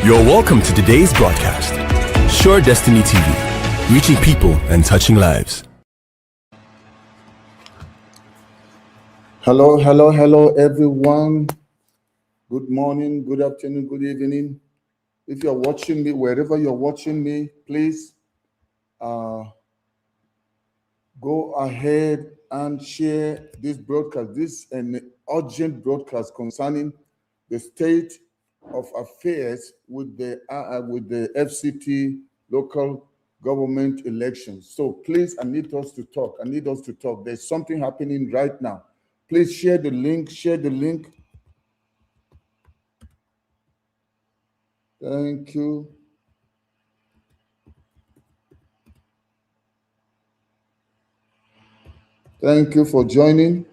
You're welcome to today's broadcast. Sure Destiny TV, reaching people and touching lives. Hello, everyone. Good morning, good afternoon, good evening. If you're watching me, wherever you're watching me, please go ahead and share this broadcast. This is an urgent broadcast concerning the state of affairs with the FCT local government elections. So please, I need us to talk. There's something happening right now. Please share the link. Thank you. Thank you for joining.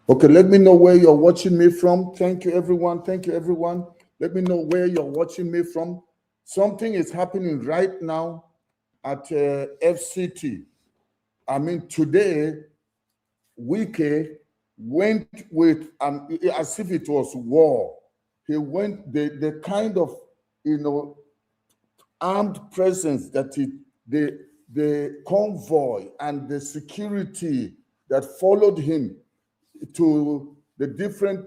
Okay, let me know where you're watching me from. Thank you, everyone. Let me know where you're watching me from. Something is happening right now at FCT. I mean, today, Wike went with, as if it was war. He went, the kind of, armed presence that the convoy and the security that followed him to the different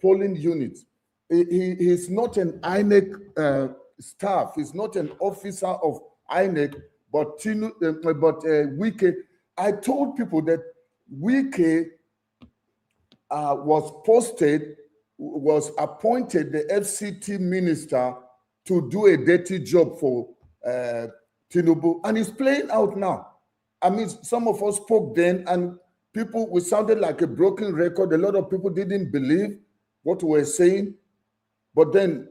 polling units. He's not an Inec staff. He's not an officer of Inec, but Wike. I told people that Wike was appointed the FCT minister to do a dirty job for Tinubu, and it's playing out now. I mean, some of us spoke then, and we sounded like a broken record. A lot of people didn't believe what we were saying. But then,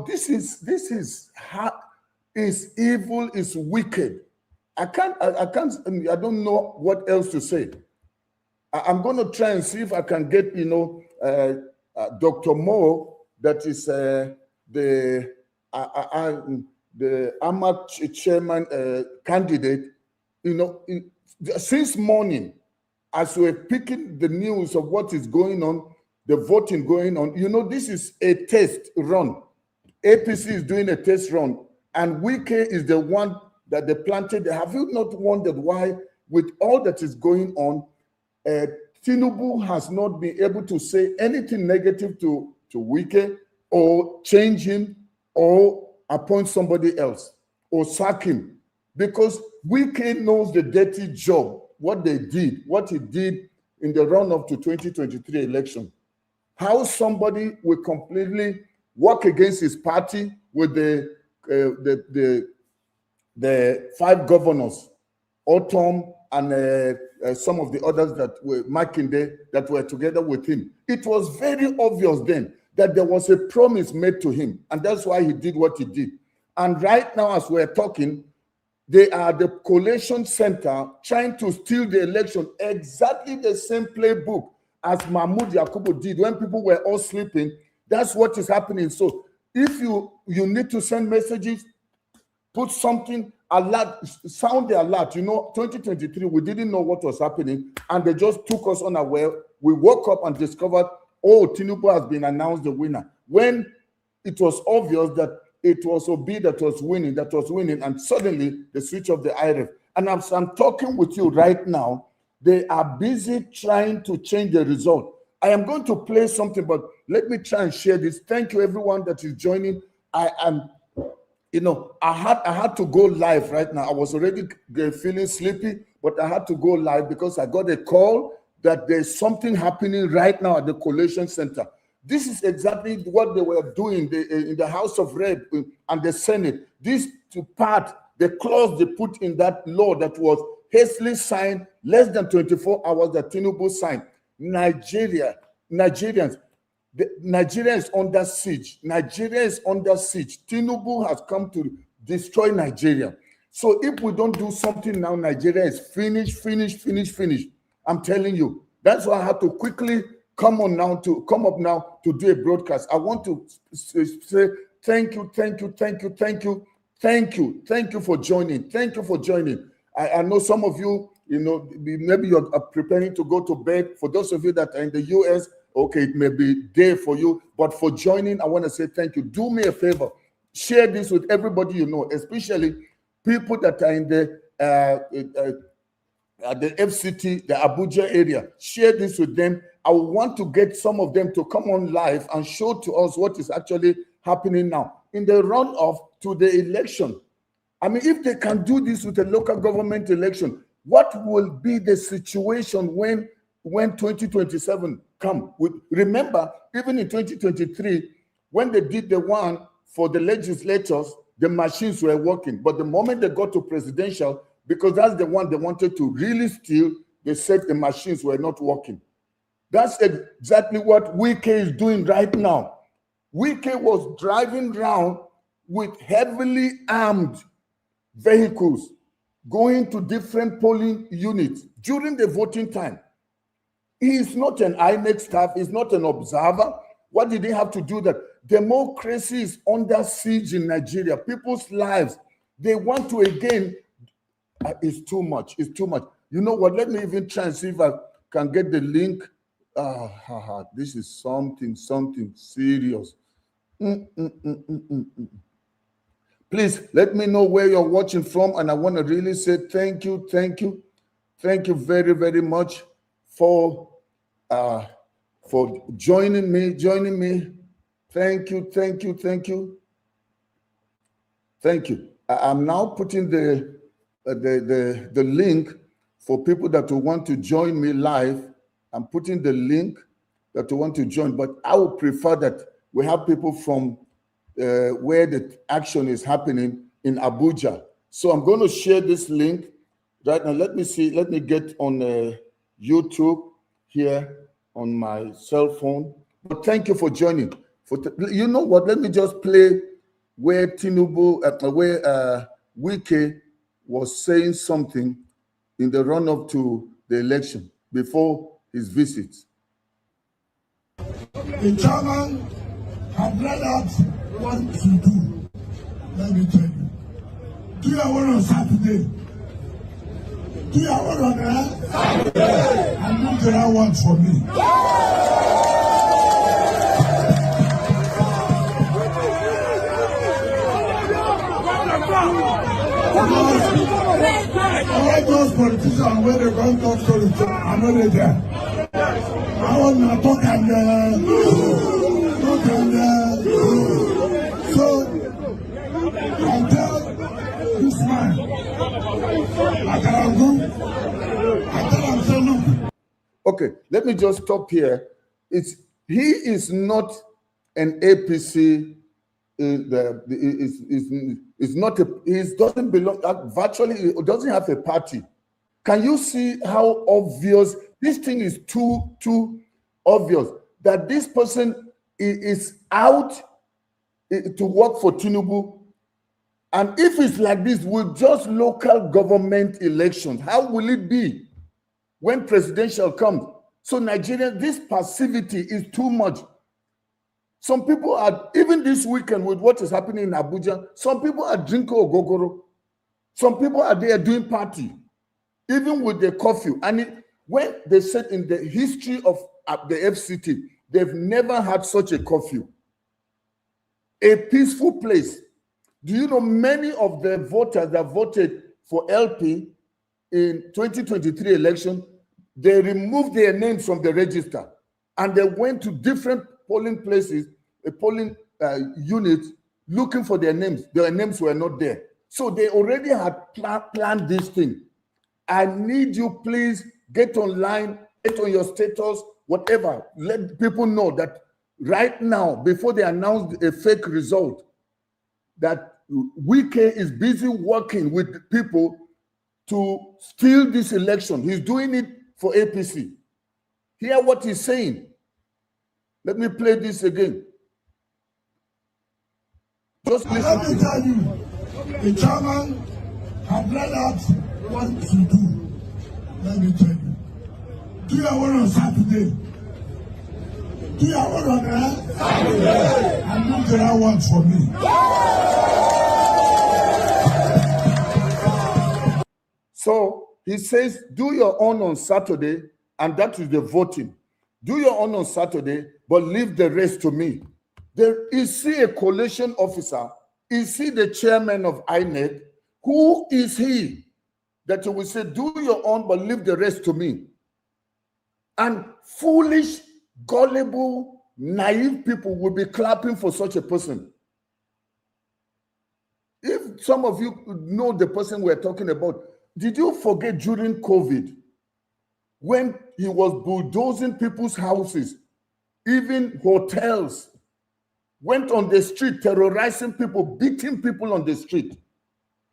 this is evil, is wicked. I don't know what else to say. I'm going to try and see if I can get, Dr. Moore, that is the Ahmad chairman candidate, since morning, as we're picking the news of what is going on, the voting going on, this is a test run. APC is doing a test run, and Wike is the one that they planted. Have you not wondered why, with all that is going on, Tinubu has not been able to say anything negative to Wike, or change him, or appoint somebody else, or sack him? Because Wike knows the dirty job, what he did in the run-up to 2023 election. How somebody will completely work against his party with the 5 governors, Autumn, and some of the others that were Makinde, that were together with him. It was very obvious then that there was a promise made to him, and that's why he did what he did. And right now, as we're talking, they are the collation center trying to steal the election, exactly the same playbook as Mahmoud Yakubu did when people were all sleeping. That's what is happening. So if you need to send messages, put something, alert, sound the alert. 2023, we didn't know what was happening, and they just took us unaware. We woke up and discovered, Tinubu has been announced the winner, when it was obvious that it was Obi that was winning, and suddenly the switch of the IRF. And as I'm talking with you right now, they are busy trying to change the result. I am going to play something, but let me try and share this. Thank you, everyone that is joining. I had to go live right now. I was already feeling sleepy, but I had to go live because I got a call that there's something happening right now at the collation center. This is exactly what they were doing in the House of Rep and the Senate. This the clause they put in that law that was hastily signed less than 24 hours that Tinubu signed. Nigeria, Nigerians, Nigeria is under siege. Nigeria is under siege. Tinubu has come to destroy Nigeria. So if we don't do something now, Nigeria is finished. I'm telling you. That's why I have to quickly come up now to do a broadcast. I want to say thank you for joining. Thank you for joining. I know some of you, maybe you're preparing to go to bed. For those of you that are in the US, okay, it may be day for you, but for joining, I want to say thank you. Do me a favor, share this with everybody you know, especially people that are in the FCT, the Abuja area. Share this with them. I want to get some of them to come on live and show to us what is actually happening now in the run-off to the election. I mean, if they can do this with a local government election, what will be the situation when 2027 come? Remember, even in 2023, when they did the one for the legislators, the machines were working. But the moment they got to presidential, because that's the one they wanted to really steal, they said the machines were not working. That's exactly what Wike is doing right now. Wike was driving around with heavily armed vehicles, going to different polling units during the voting time. He is not an Inec staff, he's not an observer. What did he have to do that? Democracy is under siege in Nigeria. People's lives, they want to again, it's too much. You know what? Let me even try and see if I can get the link. This is something serious. Please let me know where you're watching from, and I want to really say thank you very, very much for joining me. Thank you. I'm now putting the link for people that will want to join me live. I'm putting the link that will want to join, but I would prefer that we have people from where the action is happening in Abuja. So I'm going to share this link right now. Let me see. Let me get on YouTube here on my cell phone. But thank you for joining. You know what? Let me just play where Tinubu, where Wike was saying something in the run-up to the election before his visit. The chairman had read out what to do. Let me tell you. Do your work on Saturday. Do your work on Saturday. And do the right one for me. All those politicians where they don't talk to each other, I'm not there. I want to talk and so I tell this man, I tell him, say, look. Okay, let me just stop here. He is not an APC. He doesn't belong. Virtually, he doesn't have a party. Can you see how obvious this thing is? Too obvious that this person is out to work for Tinubu. And if it's like this with just local government elections, how will it be when presidential comes? So Nigeria, this passivity is too much. Some people are, even this weekend with what is happening in Abuja, some people are drinking ogogoro. Some people are there doing party, even with the curfew. And when they said in the history of the FCT, they've never had such a curfew. A peaceful place. Do you know many of the voters that voted for LP in 2023 election, they removed their names from the register and they went to different polling places, polling units, looking for their names. Their names were not there. So they already had planned this thing. I need you, please, get online, get on your status, whatever. Let people know that right now, before they announce a fake result, that Wike is busy working with people to steal this election. He's doing it for APC. Hear what he's saying. Let me play this again. Just listen. Let me tell you, the chairman have laid out what to do. Let me tell you. Do your work on Saturday. Do your work on Saturday. And do the right one for me. So he says, do your own on Saturday, and that is the voting. Do your own on Saturday, but leave the rest to me. Is he a collation officer? Is he the chairman of Inec? Who is he that he will say, do your own, but leave the rest to me? And foolish, gullible, naive people will be clapping for such a person. If some of you know the person we're talking about, did you forget during COVID, when he was bulldozing people's houses, even hotels, went on the street, terrorizing people, beating people on the street?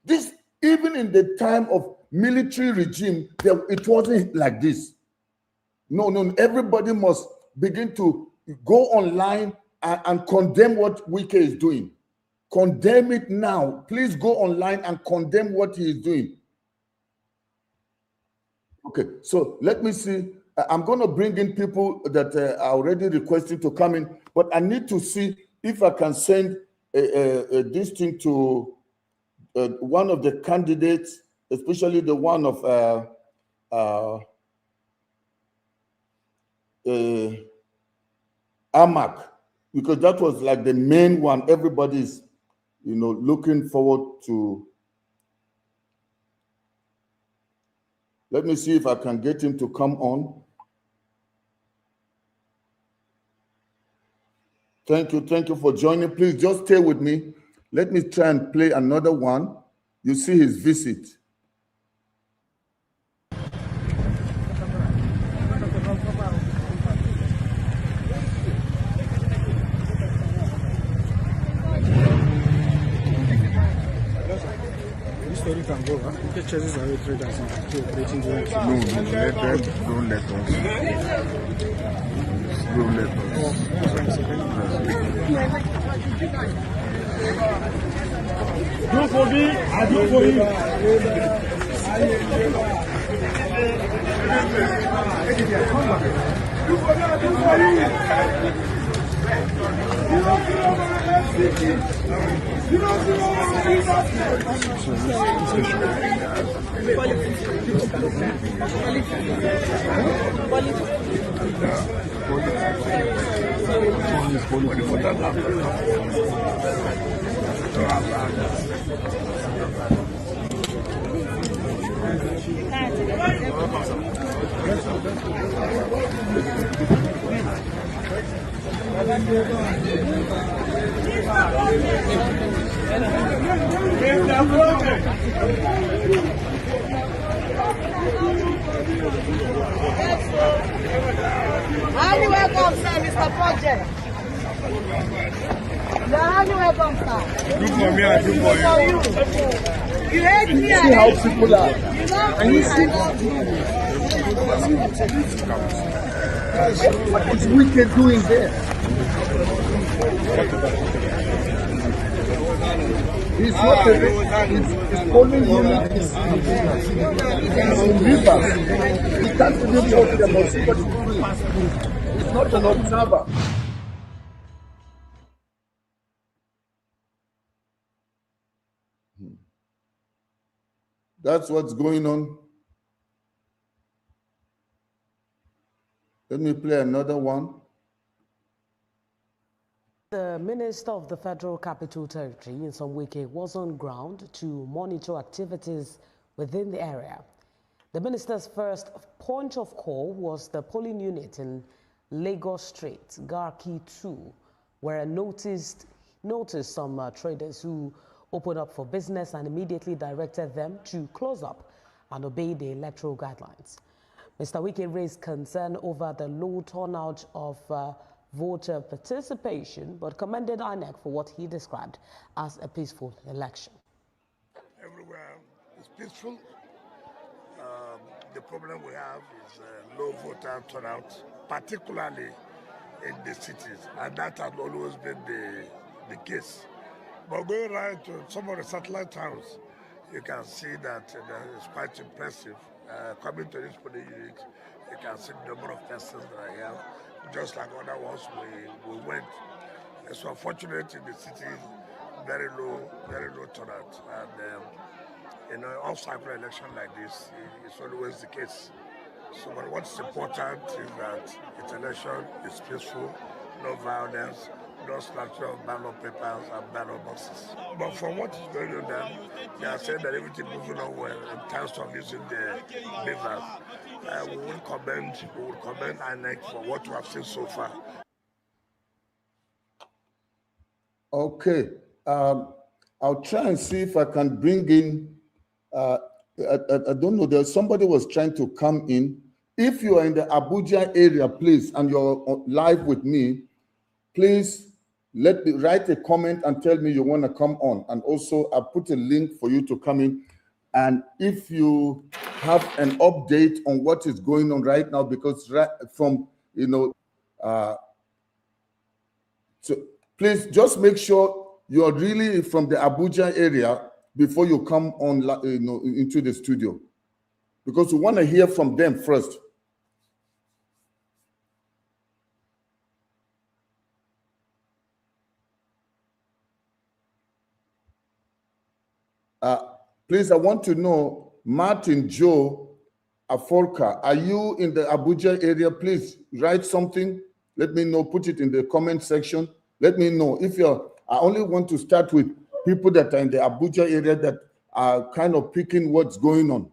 This, even in the time of military regime, it wasn't like this. No, everybody must begin to go online and condemn what Wike is doing. Condemn it now. Please go online and condemn what he is doing. Okay, so let me see. I'm going to bring in people that are already requesting to come in, but I need to see if I can send this thing to one of the candidates, especially the one of AMAC, because that was like the main one. Everybody's, looking forward to. Let me see if I can get him to come on. Thank you for joining. Please just stay with me. Let me try and play another one. You see his visit. Story can go, huh? The chances are with traders operating directly. No, don't let us. Don't let us. Do for me, I do for you. Do for me, I do for Highly welcome, sir, Mr. Project. You're highly welcome, sir. Do for me, I do for you. You hate me, I See how hate you. people are. You love me, I love you. What is Wike doing there? He's not he's only unit is in rivers. He can't even talk about somebody doing. He's not an observer. That's what's going on. Let me play another one. The Minister of the Federal Capital Territory, in some Wike, was on ground to monitor activities within the area. The minister's first point of call was the polling unit in Lagos Street, Garki 2, where noticed some traders who opened up for business and immediately directed them to close up and obey the electoral guidelines. Mr. Wike raised concern over the low turnout of voter participation, but commended Inec for what he described as a peaceful election. Everywhere is peaceful. The problem we have is low voter turnout, particularly in the cities, and that has always been the case. But going right to some of the satellite towns, you can see that it's quite impressive. Coming to this polling unit, you can see the number of persons that are here, just like other ones we went. It's unfortunate in the city, very low turnout. And off-cycle election like this is always the case. So, but what's important is that its election is peaceful, no violence, no structure of ballot papers and ballot boxes. But from what is going on now, they are saying that everything moving on well in terms of using the beavers. We would commend Inec for what we have seen so far. Okay. I'll try and see if I can bring in, I don't know, there's somebody was trying to come in. If you are in the Abuja area, please, and you're live with me, please let me write a comment and tell me you want to come on. And also, I put a link for you to come in. And if you have an update on what is going on right now, because from, so please just make sure you're really from the Abuja area before you come on, into the studio, because we want to hear from them first. Please, I want to know, Martin Joe Aforka, are you in the Abuja area? Please write something. Let me know. Put it in the comment section. Let me know if you're. I only want to start with people that are in the Abuja area that are kind of picking what's going on.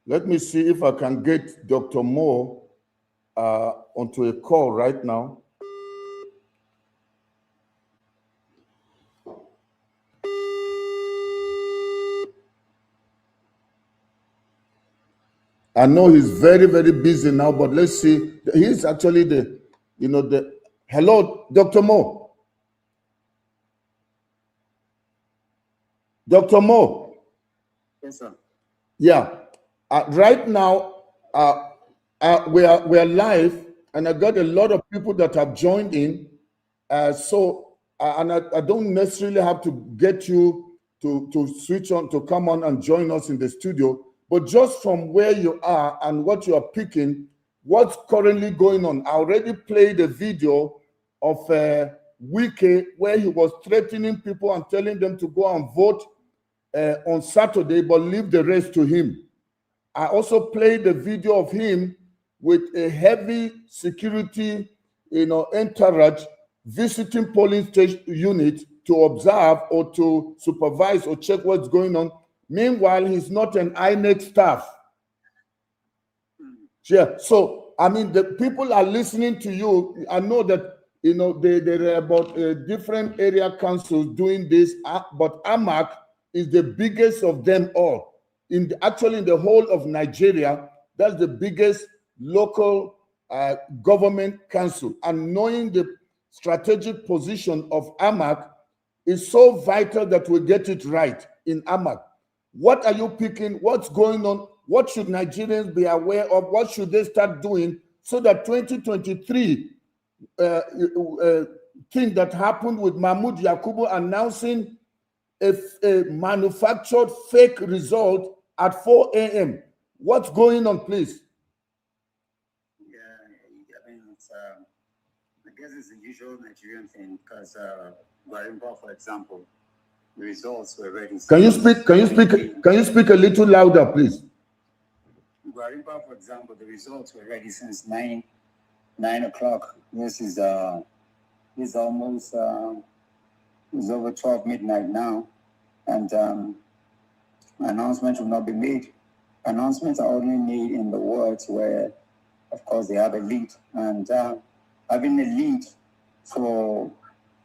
Let me see if I can get Dr. Moore onto a call right now. I know he's very, very busy now, but let's see. He's actually hello, Dr. Moore. Dr. Moore. Yes, sir. Yeah. Right now, we are live, and I got a lot of people that have joined in. I don't necessarily have to get you to switch on, to come on and join us in the studio. But just from where you are and what you are picking, what's currently going on. I already played a video of Wike where he was threatening people and telling them to go and vote on Saturday, but leave the rest to him. I also played a video of him with a heavy security, entourage visiting polling station unit to observe or to supervise or check what's going on. Meanwhile, he's not an Inec staff. Yeah. So, I mean, the people are listening to you. I know that, there are about different area councils doing this, but AMAC is the biggest of them all. Actually, in the whole of Nigeria, that's the biggest local government council. And knowing the strategic position of AMAC is so vital that we get it right in AMAC. What are you picking? What's going on? What should Nigerians be aware of? What should they start doing so that 2023 thing that happened with Mahmoud Yakubu announcing a manufactured fake result at 4 a.m. What's going on, please? Yeah, I mean, I guess it's the usual Nigerian thing because Guarimpa, for example, the results were ready. Can you speak a little louder, please? Guarimpa, for example, the results were ready since 9 o'clock. This is almost it's over 12 midnight now, and announcements will not be made. Announcements are only made in the words where, of course, they have a lead, and having a lead for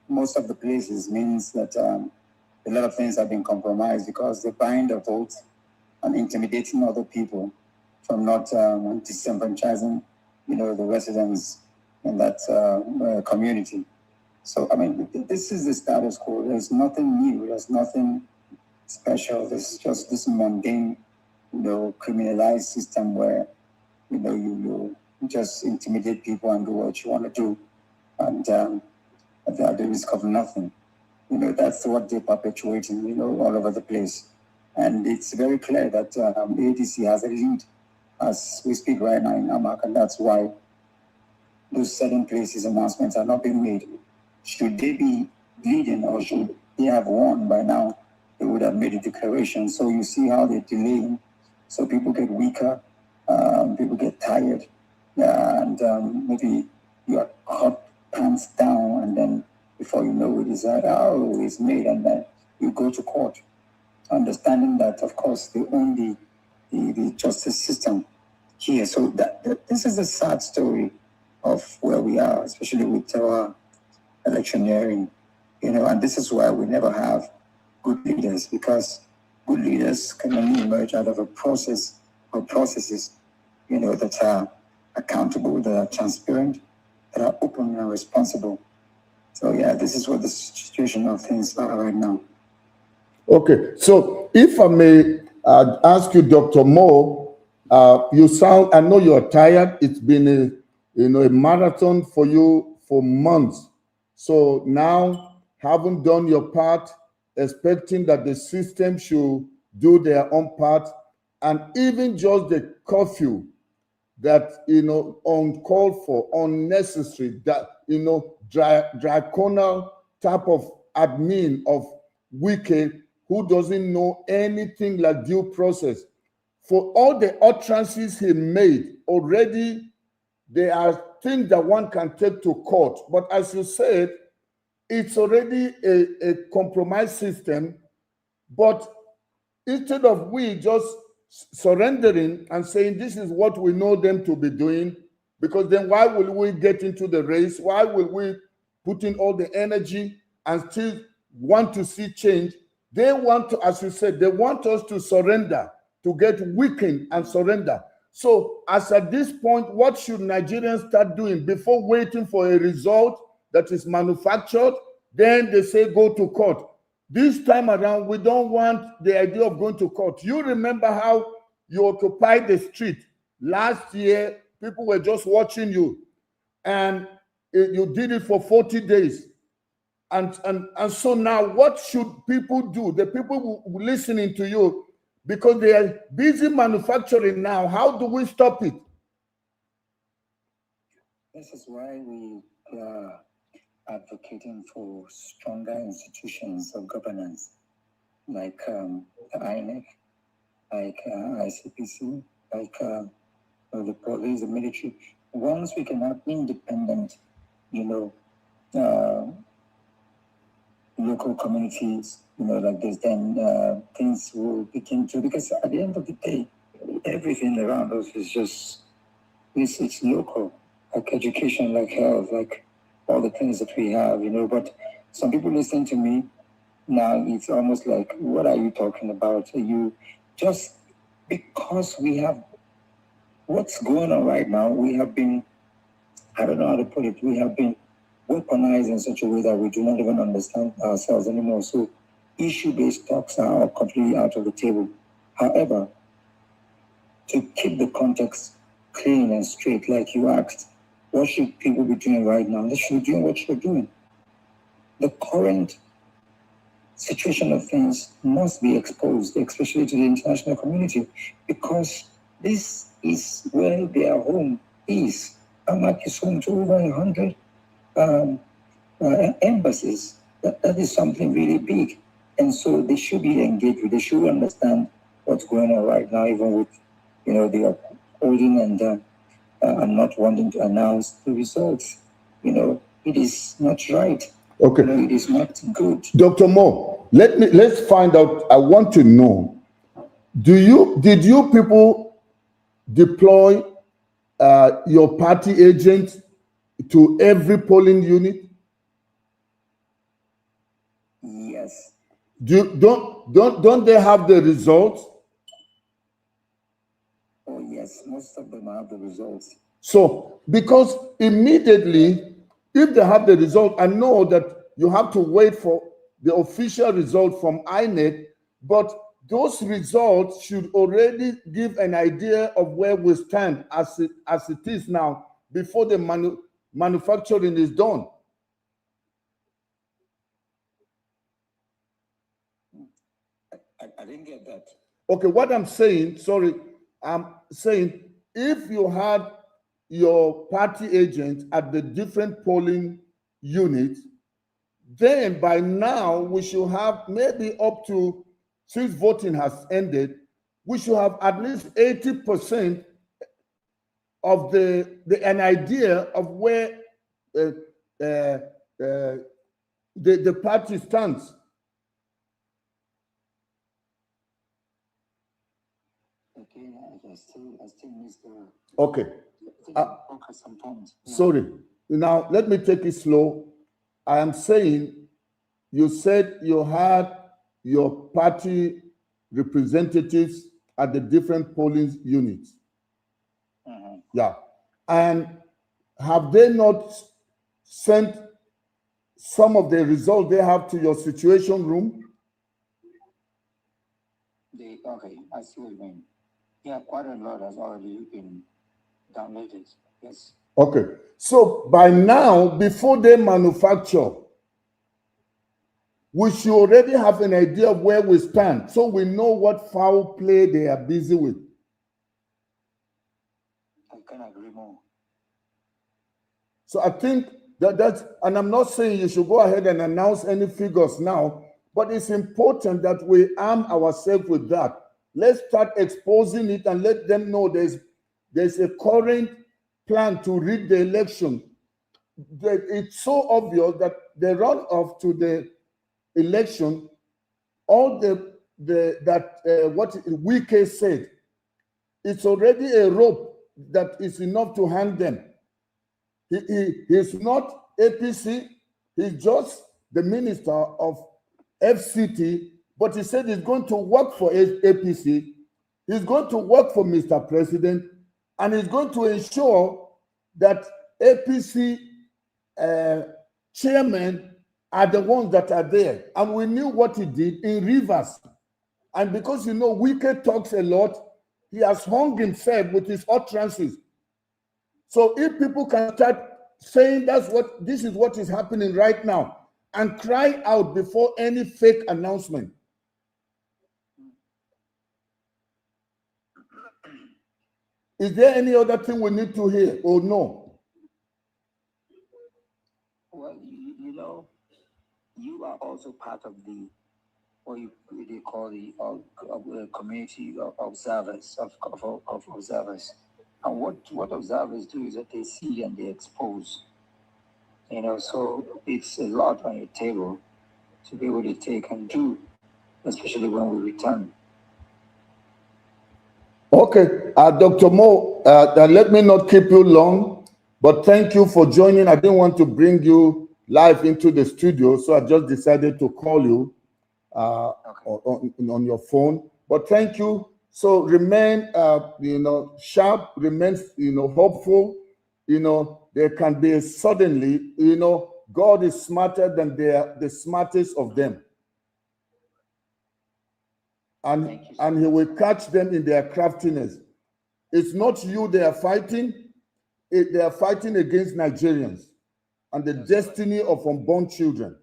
most of the places means that a lot of things have been compromised because they're buying the votes and intimidating other people from not disenfranchising, the residents in that community. So, I mean, this is the status quo. There's nothing new. There's nothing special. There's just this mundane criminalized system where, you just intimidate people and do what you want to do, and at the risk of nothing. That's what they're perpetuating, all over the place. And it's very clear that the ADC has a lead as we speak right now in Amak, and that's why those certain places announcements are not being made. Should they be leading or should they have won by now, they would have made a declaration. So you see how they're delaying. So people get weaker, people get tired, and maybe you are caught pants down, and then before you know it, it's made, and then you go to court, understanding that, of course, they own the justice system here. So this is a sad story of where we are, especially with our electioneering, and this is why we never have good leaders, because good leaders can only emerge out of a process or processes, that are accountable, that are transparent, that are open and responsible. So yeah, this is what the situation of things are right now. Okay, so if I may ask you, Dr. Moore, you sound, I know you're tired. It's been a marathon for you for months. So now, having done your part, expecting that the system should do their own part, and even just the curfew that, uncalled for, unnecessary, that, draconian type of admin of Wike, who doesn't know anything like due process. For all the utterances he made, already there are things that one can take to court. But as you said, it's already a compromised system. But instead of we just surrendering and saying this is what we know them to be doing, because then why will we get into the race? Why will we put in all the energy and still want to see change? They want to, as you said, they want us to surrender, to get weakened and surrender. So as at this point, what should Nigerians start doing before waiting for a result that is manufactured? Then they say go to court. This time around, we don't want the idea of going to court. You remember how you occupied the street last year? People were just watching you, and you did it for 40 days. And so now, what should people do? The people who listening to you, because they are busy manufacturing now. How do we stop it? This is why we are advocating for stronger institutions of governance, like the Inec, like ICPC, like the police, the military. Once we can have independent, local communities, like this, then things will begin to, because at the end of the day, everything around us is just, it's local, like education, like health, like all the things that we have, but some people listen to me now, it's almost like, what are you talking about? You just, because we have, what's going on right now, we have been, I don't know how to put it, we have been weaponized in such a way that we do not even understand ourselves anymore. So issue-based talks are completely out of the table. However, to keep the context clean and straight, like you asked, what should people be doing right now? They should be doing what you're doing. The current situation of things must be exposed, especially to the international community, because this is where their home is. Amak is home to over 100 embassies. That is something really big. And so they should be engaged with, they should understand what's going on right now, even with, they are holding and not wanting to announce the results. It is not right. Okay. It is not good. Dr. Moore, let's find out. I want to know, did you people deploy your party agents to every polling unit? Yes. Don't they have the results? Oh yes, most of them have the results. So, because immediately, if they have the result, I know that you have to wait for the official result from Inec, but those results should already give an idea of where we stand as it is now before the manufacturing is done. I didn't get that. Okay, what I'm saying, I'm saying if you had your party agent at the different polling units, then by now we should have maybe up to, since voting has ended, we should have at least 80% of an idea of where the party stands. Okay, I still miss the. Okay. Some points. Yeah. Sorry. Now let me take it slow. I am saying, you said you had your party representatives at the different polling units. Mm-hmm. Yeah. And have they not sent some of the results they have to your situation room? Okay, I see what you mean. Yeah, quite a lot has already been downloaded. Yes. Okay. So by now, before they manufacture, we should already have an idea of where we stand, so we know what foul play they are busy with. I can agree more. So I think that's, and I'm not saying you should go ahead and announce any figures now, but it's important that we arm ourselves with that. Let's start exposing it and let them know there's a current plan to rig the election. It's so obvious that the runoff to the election, all what Wike said, it's already a rope that is enough to hang them. He's not APC, he's just the minister of FCT, but he said he's going to work for APC, he's going to work for Mr. President, and he's going to ensure that APC chairmen are the ones that are there. And we knew what he did in Rivers. And because, you know, Wike talks a lot, he has hung himself with his utterances. So if people can start saying this is what is happening right now, and cry out before any fake announcement. Is there any other thing we need to hear or no? Well, you know, you are also part of the, what they call the community of observers, of observers. And what observers do is that they see and they expose. You know, so it's a lot on your table to be able to take and do, especially when we return. Okay, Dr. Mo, let me not keep you long, but thank you for joining. I didn't want to bring you live into the studio, so I just decided to call you on your phone. But thank you. So remain, sharp, remain, hopeful. There can be suddenly, God is smarter than the smartest of them. And he will catch them in their craftiness. It's not you they are fighting. They are fighting against Nigerians and the destiny of unborn children.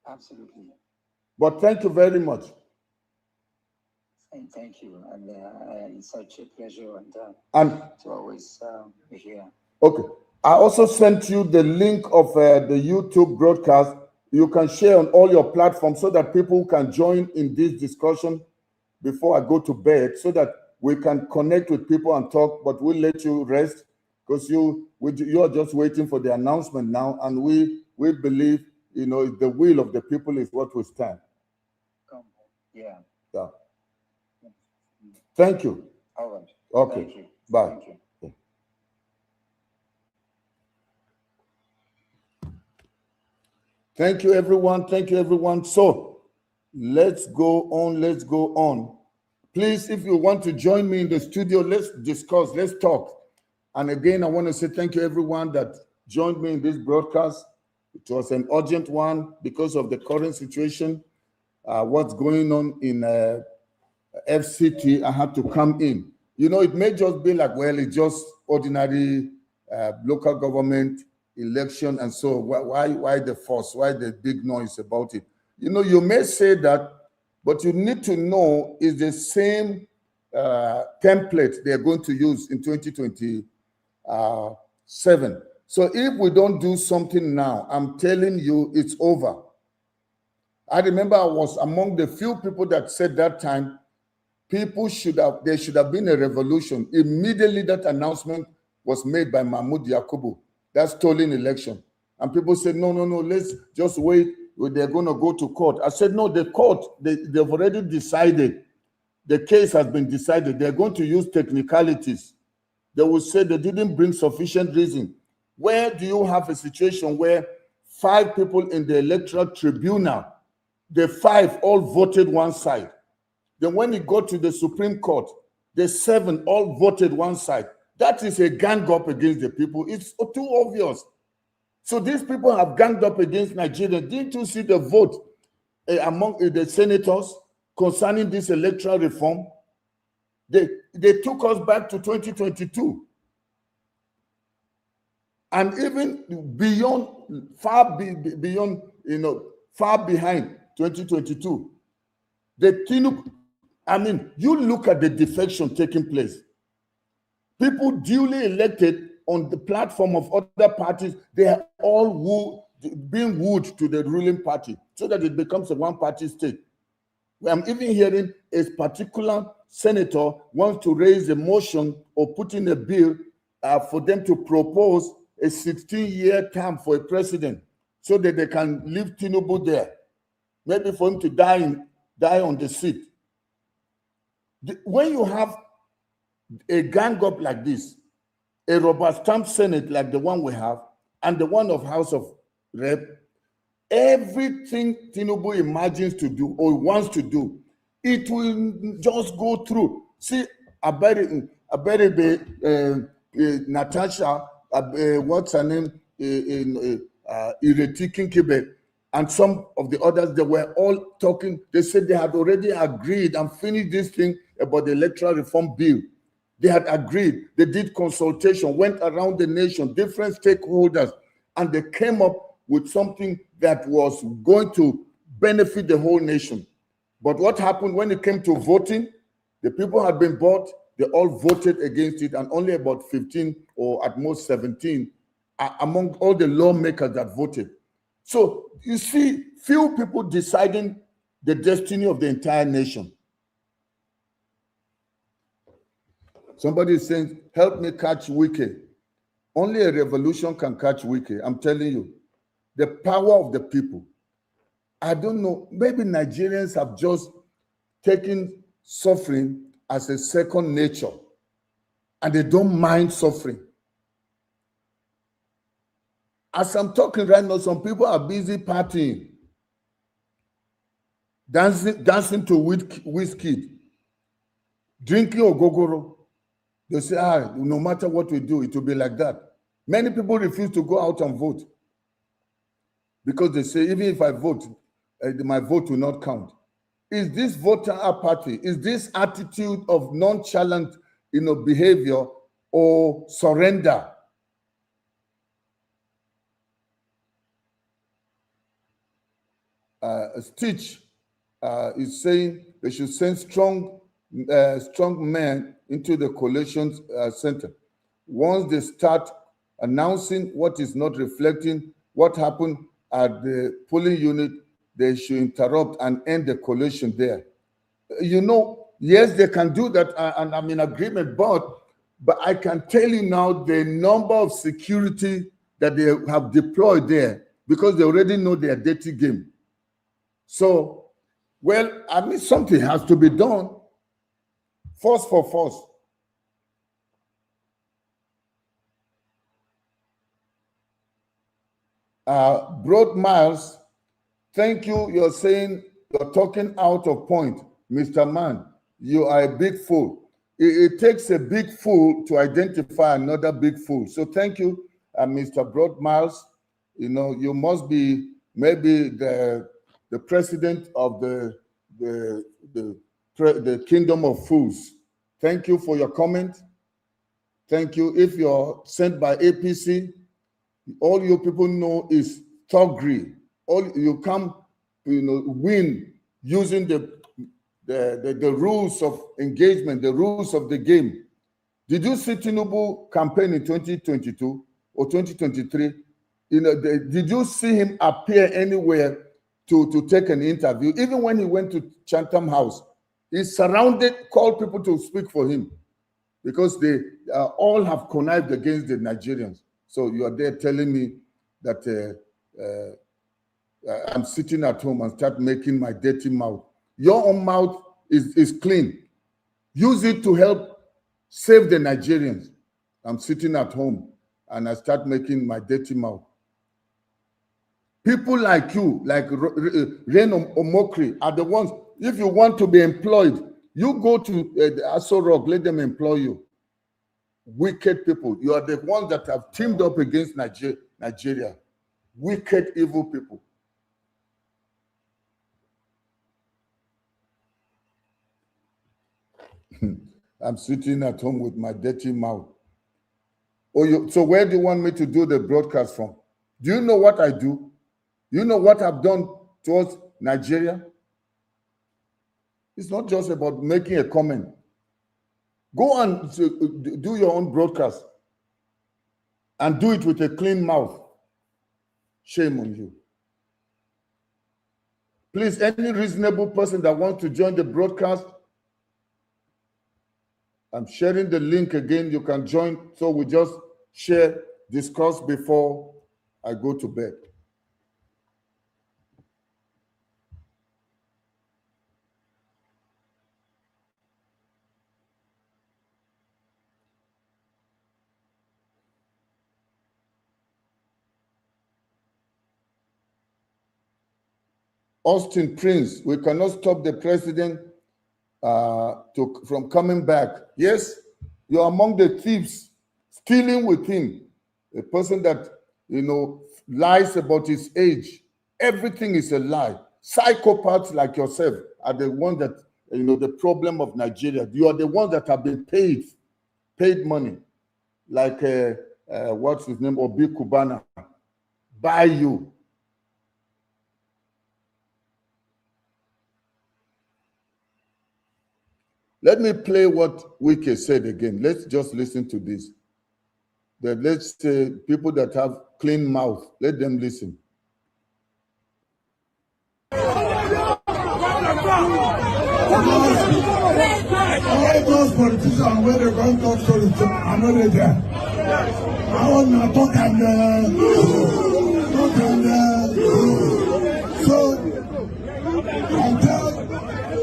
Absolutely. But thank you very much. And thank you. And it's such a pleasure and to always be here. Okay. I also sent you the link of the YouTube broadcast. You can share on all your platforms so that people can join in this discussion before I go to bed, so that we can connect with people and talk, but we'll let you rest because you are just waiting for the announcement now, and we believe, the will of the people is what we stand. Yeah. Yeah. Thank you. All right. Okay. Thank you. Bye. Thank you. Thank you, everyone. Thank you, everyone. So let's go on. Let's go on. Please, if you want to join me in the studio, let's discuss. Let's talk. And again, I want to say thank you, everyone that joined me in this broadcast. It was an urgent one because of the current situation. what's going on in FCT, I had to come in. You know, it may just be like, well, it's just ordinary local government election, and so why the fuss? Why the big noise about it? You know, you may say that, but you need to know is the same template they're going to use in 2027. So if we don't do something now, I'm telling you, it's over. I remember I was among the few people that said that time, there should have been a revolution. Immediately that announcement was made by Mahmoud Yakubu, that stolen election. And people said, no, let's just wait. They're going to go to court. I said, no, the court, they've already decided. The case has been decided. They're going to use technicalities. They will say they didn't bring sufficient reason. Where do you have a situation where 5 people in the electoral tribunal, the 5 all voted one side? Then when it got to the Supreme Court, the 7 all voted one side. That is a gang up against the people. It's too obvious. So these people have ganged up against Nigeria. Didn't you see the vote among the senators concerning this electoral reform? They took us back to 2022. And even beyond, far behind 2022. You look at the defection taking place. People duly elected on the platform of other parties, they are all being wooed to the ruling party so that it becomes a one-party state. I'm even hearing a particular senator wants to raise a motion or put in a bill for them to propose a 16-year term for a president so that they can leave Tinubu there, maybe for him to die on the seat. When you have a gang up like this, a rubber stamp Senate like the one we have, and the one of House of Rep, everything Tinubu imagines to do or wants to do, it will just go through. See, Natasha, what's her name, Ireti Kinkebe, and some of the others, they were all talking. They said they had already agreed and finished this thing about the electoral reform bill. They had agreed. They did consultation, went around the nation, different stakeholders, and they came up with something that was going to benefit the whole nation. But what happened when it came to voting? The people had been bought. They all voted against it, and only about 15 or at most 17 among all the lawmakers that voted. So you see, few people deciding the destiny of the entire nation. Somebody is saying, help me catch Wike. Only a revolution can catch Wike. I'm telling you, the power of the people. I don't know, maybe Nigerians have just taken suffering as a second nature, and they don't mind suffering. As I'm talking right now, some people are busy partying, dancing to whiskey, drinking ogogoro. They say, no matter what we do, it will be like that. Many people refuse to go out and vote because they say, even if I vote, my vote will not count. Is this voter apathy? Is this attitude of nonchalant, behavior or surrender? Stitch is saying they should send strong men into the coalition center. Once they start announcing what is not reflecting what happened at the polling unit, they should interrupt and end the coalition there. Yes, they can do that, and I'm in agreement, but I can tell you now the number of security that they have deployed there, because they already know their dirty game. So, something has to be done. Force for force. Broad Miles, thank you. You're saying you're talking out of point. Mr. Man, you are a big fool. It takes a big fool to identify another big fool. So thank you, Mr. Broad Miles. You must be maybe the president of the Kingdom of Fools. Thank you for your comment. Thank you. If you're sent by APC, all you people know is thuggery. All you come, win using the rules of engagement, the rules of the game. Did you see Tinubu campaign in 2022 or 2023? Did you see him appear anywhere to take an interview? Even when he went to Chatham House, he called people to speak for him because they all have connived against the Nigerians. So you are there telling me that I'm sitting at home and start making my dirty mouth. Your own mouth is clean. Use it to help save the Nigerians. I'm sitting at home and I start making my dirty mouth. People like you, like Ren Omokri, are the ones, if you want to be employed, you go to Aso Rock, let them employ you. Wicked people. You are the ones that have teamed up against Nigeria. Wicked, evil people. I'm sitting at home with my dirty mouth. So where do you want me to do the broadcast from? Do you know what I do? You know what I've done towards Nigeria? It's not just about making a comment. Go and do your own broadcast and do it with a clean mouth. Shame on you. Please, any reasonable person that wants to join the broadcast, I'm sharing the link again. You can join. So we just share, discuss before I go to bed. Austin Prince, we cannot stop the president from coming back. Yes, you're among the thieves, stealing with him. A person that, lies about his age. Everything is a lie. Psychopaths like yourself are the ones that, the problem of Nigeria. You are the ones that have been paid money. Like, what's his name? Obi Kubana. By you. Let me play what Wike said again. Let's just listen to this. Let's say people that have clean mouth, let them listen. All those politicians where they come talk stories, I'm not there. I want to talk and so I tell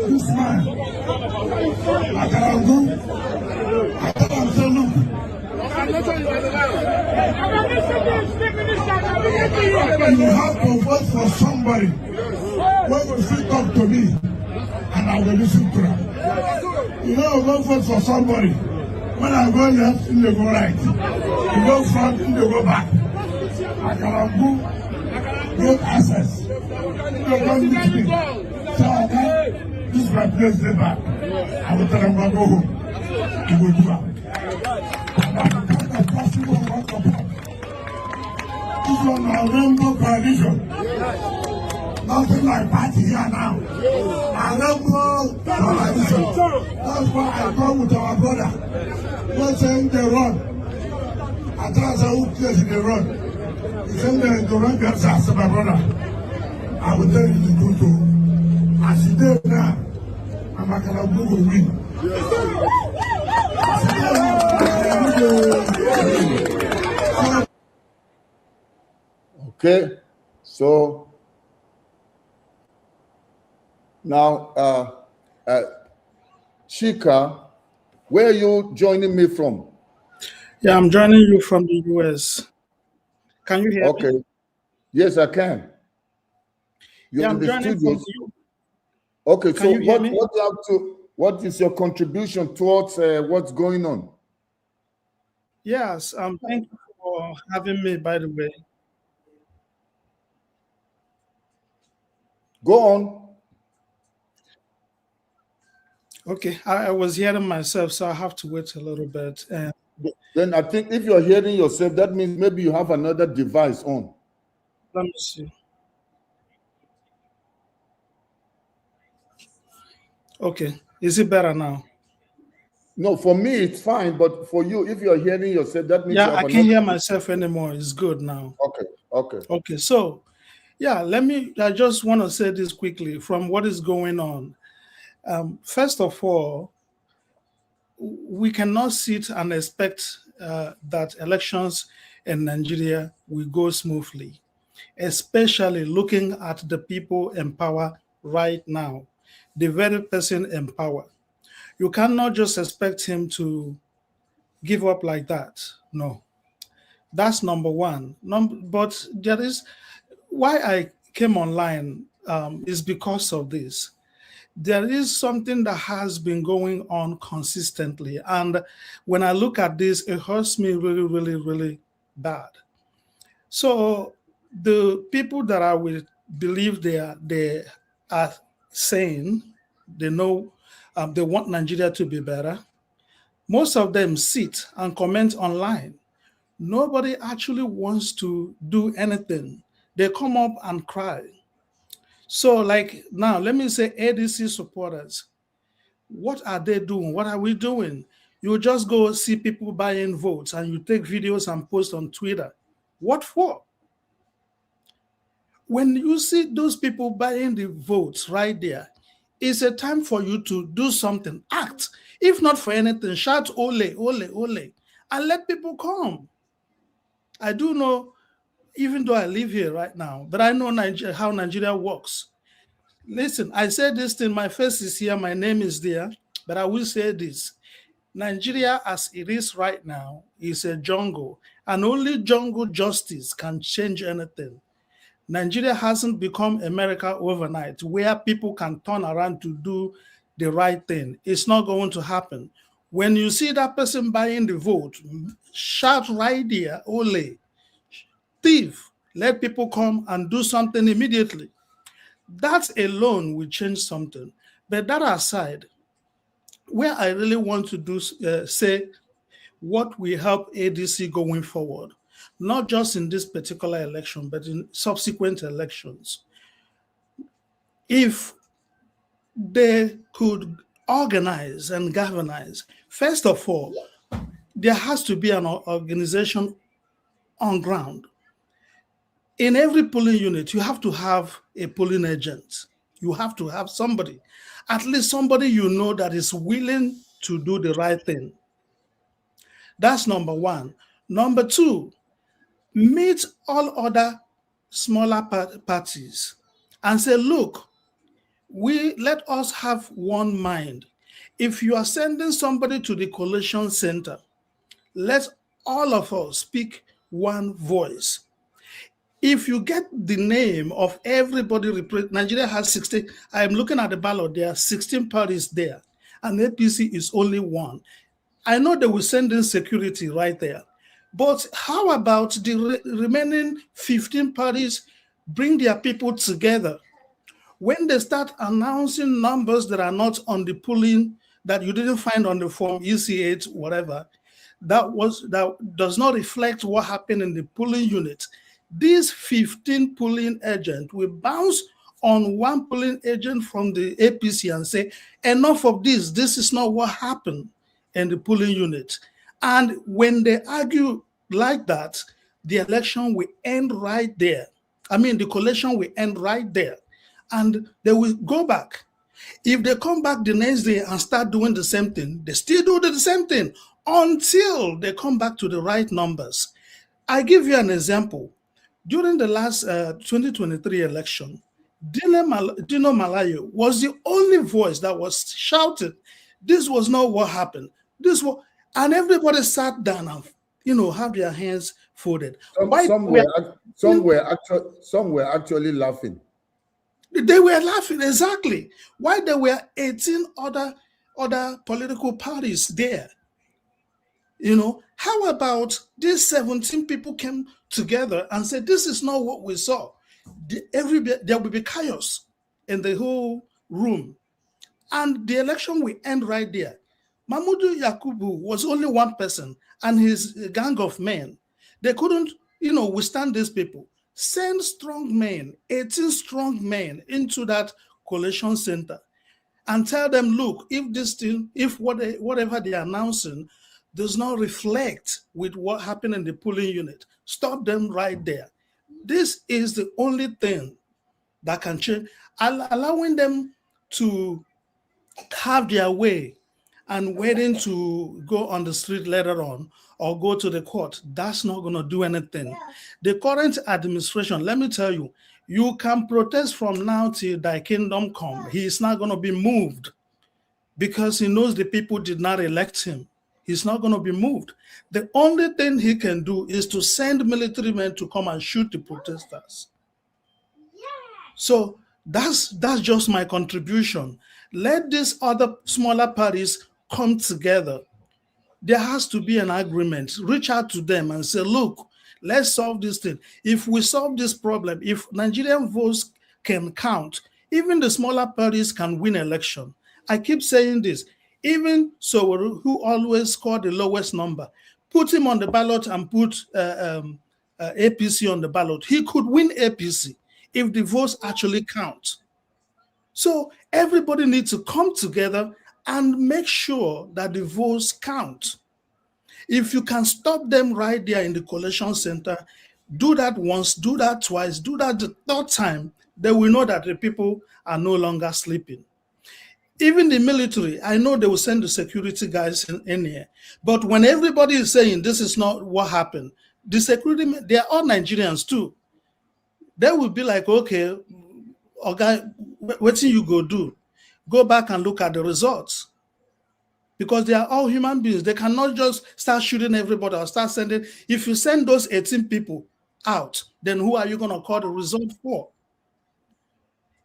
this man, I can go. I tell him, say, look. You have to vote for somebody when you speak up to me, and I will listen to them. You know, go vote for somebody. When I go left, they go right. You go front, they go back. I can go, get access. They don't meet me. So I can, this is my place, they back. I will tell them to go home. You will do that. This one is a rainbow coalition. Nothing like party here now. A rainbow coalition. That's why I go with our brother. We're saying they run. I tell us who plays in the run. He said they run themselves, my brother. I will tell you the truth too. As he did now, I'm not going to win. Okay, so now, Chika, where are you joining me from? Yeah, I'm joining you from the US. Can you hear me? Okay, yes, I can. You're I'm in the joining studios. from you. Okay, Can so you hear me? what is your contribution towards what's going on? Yes, thank you for having me, by the way. Go on. Okay, I was hearing myself, so I have to wait a little bit. Then I think if you're hearing yourself, that means maybe you have another device on. Let me see. Okay, is it better now? No, for me it's fine, but for you, if you're hearing yourself, that means you Yeah, have I can't another. hear myself anymore. It's good now. Okay. Okay, so yeah, I just want to say this quickly from what is going on. First of all, we cannot sit and expect that elections in Nigeria will go smoothly, especially looking at the people in power right now, the very person in power. You cannot just expect him to give up like that. No, that's number one. But there is why I came online is because of this. There is something that has been going on consistently. And when I look at this, it hurts me really, really, really bad. So the people that I will believe they are saying they know they want Nigeria to be better. Most of them sit and comment online. Nobody actually wants to do anything. They come up and cry. So, like now, let me say ADC supporters. What are they doing? What are we doing? You just go see people buying votes and you take videos and post on Twitter. What for? When you see those people buying the votes right there, it's a time for you to do something, act. If not for anything, shout ole, ole, ole, and let people come. I do know, even though I live here right now, but I know how Nigeria works. Listen, I said this thing, my face is here, my name is there, but I will say this. Nigeria, as it is right now, is a jungle, and only jungle justice can change anything. Nigeria hasn't become America overnight, where people can turn around to do the right thing. It's not going to happen. When you see that person buying the vote, shout right there, ole, thief, let people come and do something immediately. That alone will change something. But that aside, where I really want to do say what will help ADC going forward, not just in this particular election, but in subsequent elections. If they could organize and galvanize, first of all, there has to be an organization on ground. In every polling unit, you have to have a polling agent. You have to have somebody, at least somebody you know that is willing to do the right thing. That's number one. Number two, meet all other smaller parties and say, look, let us have one mind. If you are sending somebody to the coalition center, let all of us speak one voice. If you get the name of everybody, Nigeria has 16. I am looking at the ballot. There are 16 parties there, and APC is only one. I know they will send in security right there. But how about the remaining 15 parties bring their people together? When they start announcing numbers that are not on the polling, that you didn't find on the form EC8, whatever, that does not reflect what happened in the polling unit. These 15 polling agents will bounce on one polling agent from the APC and say, enough of this. This is not what happened in the polling unit. And when they argue like that, the election will end right there. I mean, the coalition will end right there. And they will go back. If they come back the next day and start doing the same thing, they still do the same thing until they come back to the right numbers. I give you an example. During the last 2023 election, Dino Malayo was the only voice that was shouting, this was not what happened. And everybody sat down and have their hands folded. Some were actually laughing. They were laughing, exactly. Why there were 18 other political parties there? How about these 17 people came together and said, this is not what we saw. There will be chaos. in the whole room, and the election will end right there. Mahmoud Yakubu was only one person and his gang of men. They couldn't, withstand these people. Send strong men, 18 strong men into that collation center and tell them, look, if this thing, if whatever they're announcing does not reflect with what happened in the polling unit, stop them right there. This is the only thing that can change. Allowing them to have their way and waiting to go on the street later on or go to the court, that's not going to do anything. The current administration, let me tell you, you can protest from now till thy kingdom come. He is not going to be moved because he knows the people did not elect him. He's not going to be moved. The only thing he can do is to send military men to come and shoot the protesters. So that's just my contribution. Let these other smaller parties come together. There has to be an agreement. Reach out to them and say, look, let's solve this thing. If we solve this problem, if Nigerian votes can count, even the smaller parties can win election. I keep saying this. Even Sowore, who always scored the lowest number, put him on the ballot and put APC on the ballot. He could win APC if the votes actually count. So everybody needs to come together and make sure that the votes count. If you can stop them right there in the collation center, do that once, do that twice, do that the third time, they will know that the people are no longer sleeping. Even the military, I know they will send the security guys in here. But when everybody is saying this is not what happened, the security, they are all Nigerians too. They will be like, okay, okay, what do you go do? Go back and look at the results. Because they are all human beings. They cannot just start shooting everybody or start sending. If you send those 18 people out, then who are you going to call the result for?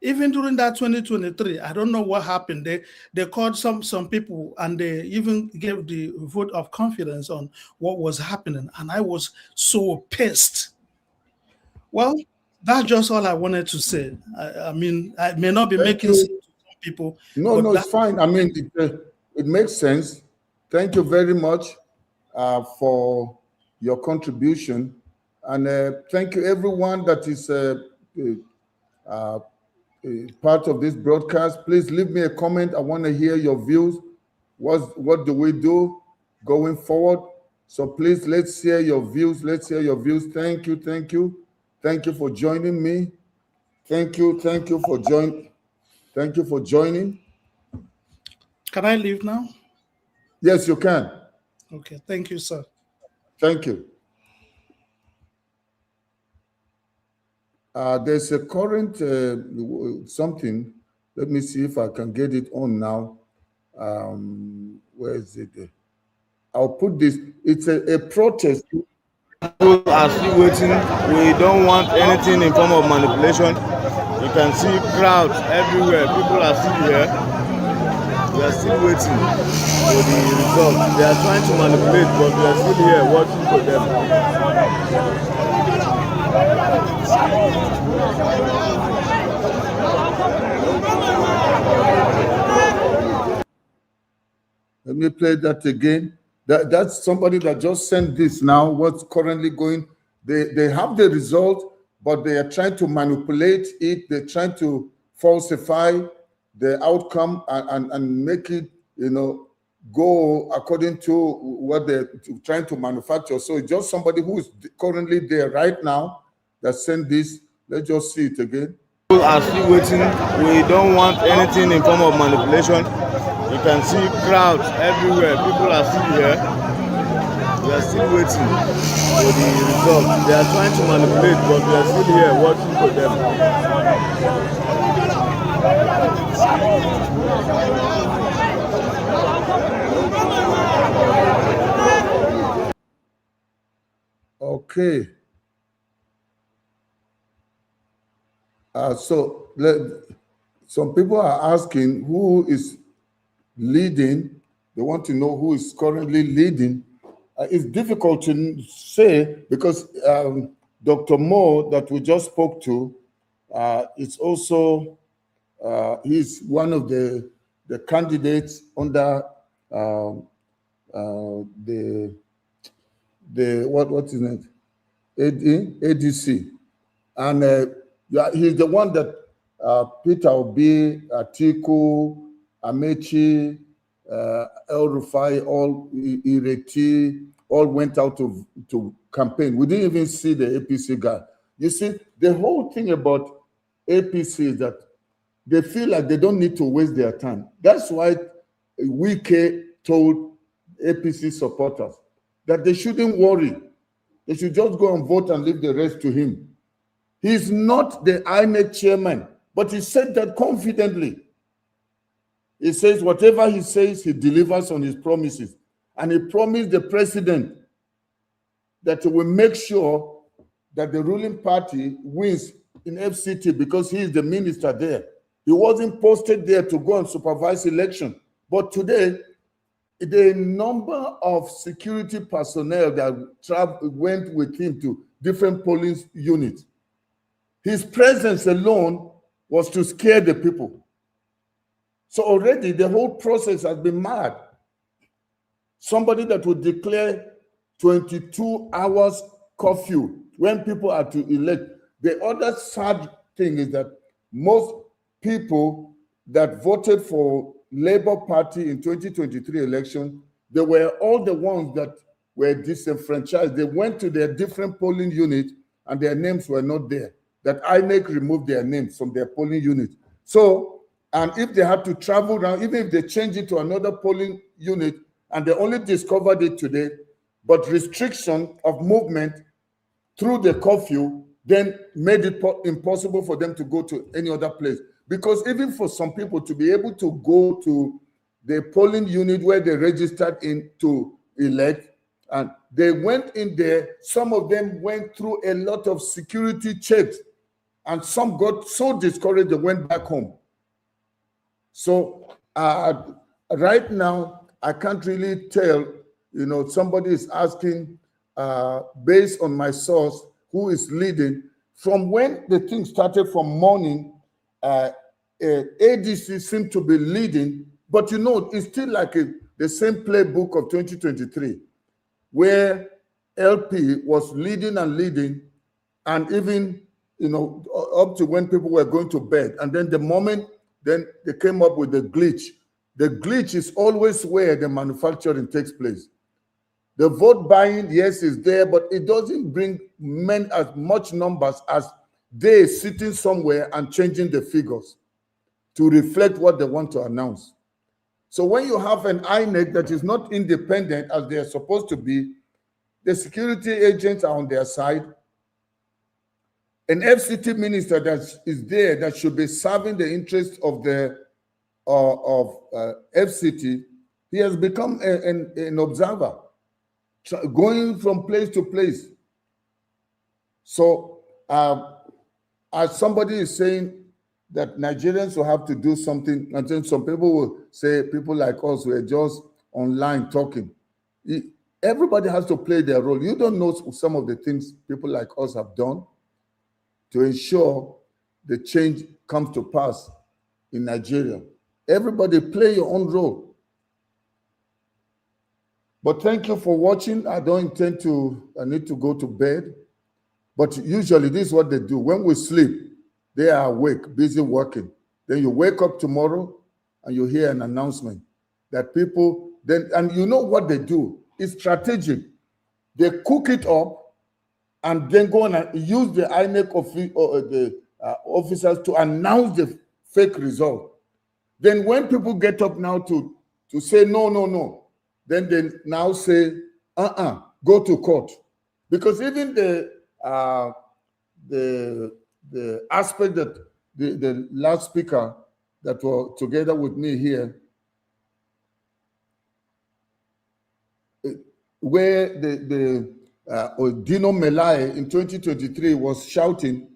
Even during that 2023, I don't know what happened. They called some people and they even gave the vote of confidence on what was happening. And I was so pissed. Well, that's just all I wanted to say. I mean, I may not be making sense to some people. No, it's fine. I mean, it makes sense. Thank you very much for your contribution. And thank you, everyone that is part of this broadcast. Please leave me a comment. I want to hear your views. What do we do going forward? So please, let's hear your views. Let's hear your views. Thank you. Thank you. Thank you for joining me. Thank you. Thank you for joining. Thank you for joining. Can I leave now? Yes, you can. Okay. Thank you, sir. Thank you. There's a current something. Let me see if I can get it on now. Where is it? I'll put this. It's a protest. People are still waiting. We don't want anything in form of manipulation. You can see crowds everywhere. People are still here. We are still waiting for the result. They are trying to manipulate, but we are still here watching for them. Let me play that again. That's somebody that just sent this now. What's currently going? They have the result, but they are trying to manipulate it. They're trying to falsify the outcome and make it, go according to what they're trying to manufacture. So it's just somebody who is currently there right now that sent this. Let's just see it again. People are still waiting. We don't want anything in form of manipulation. You can see crowds everywhere. People are still here. We are still waiting for the result. They are trying to manipulate, but we are still here watching for them. Okay. Some people are asking who is leading. They want to know who is currently leading. It's difficult to say because Dr. Moore that we just spoke to, it's also He's one of the candidates under the what's his name? ADC. And he's the one that Peter Obi, Atiku, Amechi, El Rufai, all Ireti, all went out to campaign. We didn't even see the APC guy. You see, the whole thing about APC is that they feel like they don't need to waste their time. That's why Wike told APC supporters that they shouldn't worry. They should just go and vote and leave the rest to him. He's not the Inec chairman, but he said that confidently. He says whatever he says, he delivers on his promises. And he promised the president that he will make sure that the ruling party wins in FCT because he is the minister there. He wasn't posted there to go and supervise election. But today, the number of security personnel that went with him to different polling units, his presence alone was to scare the people. So already the whole process has been mad. Somebody that would declare 22 hours curfew when people are to elect. The other sad thing is that most people that voted for Labour Party in 2023 election, they were all the ones that were disenfranchised. They went to their different polling units and their names were not there. That INEC removed their names from their polling unit. So, and if they had to travel around, even if they change it to another polling unit, and they only discovered it today, but restriction of movement through the curfew then made it impossible for them to go to any other place. Because even for some people to be able to go to the polling unit where they registered in to elect, and they went in there, some of them went through a lot of security checks, and some got so discouraged they went back home. So right now, I can't really tell, somebody is asking, based on my source, who is leading. From when the thing started from morning, ADC seemed to be leading, but it's still like the same playbook of 2023, where LP was leading and leading, and even, up to when people were going to bed. And then the moment, then they came up with the glitch. The glitch is always where the manufacturing takes place. The vote buying, yes, is there, but it doesn't bring as much numbers as they sitting somewhere and changing the figures to reflect what they want to announce. So when you have an INEC that is not independent as they are supposed to be, the security agents are on their side. An FCT minister that is there that should be serving the interests of the FCT, he has become an observer, going from place to place. So as somebody is saying that Nigerians will have to do something, and then some people will say people like us were just online talking. Everybody has to play their role. You don't know some of the things people like us have done to ensure the change comes to pass in Nigeria. Everybody play your own role. But thank you for watching. I need to go to bed. But usually this is what they do. When we sleep, they are awake, busy working. Then you wake up tomorrow and you hear an announcement that people, and you know what they do? It's strategic. They cook it up and then go on and use the INEC officers to announce the fake result. Then when people get up now to say no, then they now say, go to court. Because even the aspect that the last speaker that were together with me here, where Dino Melai in 2023 was shouting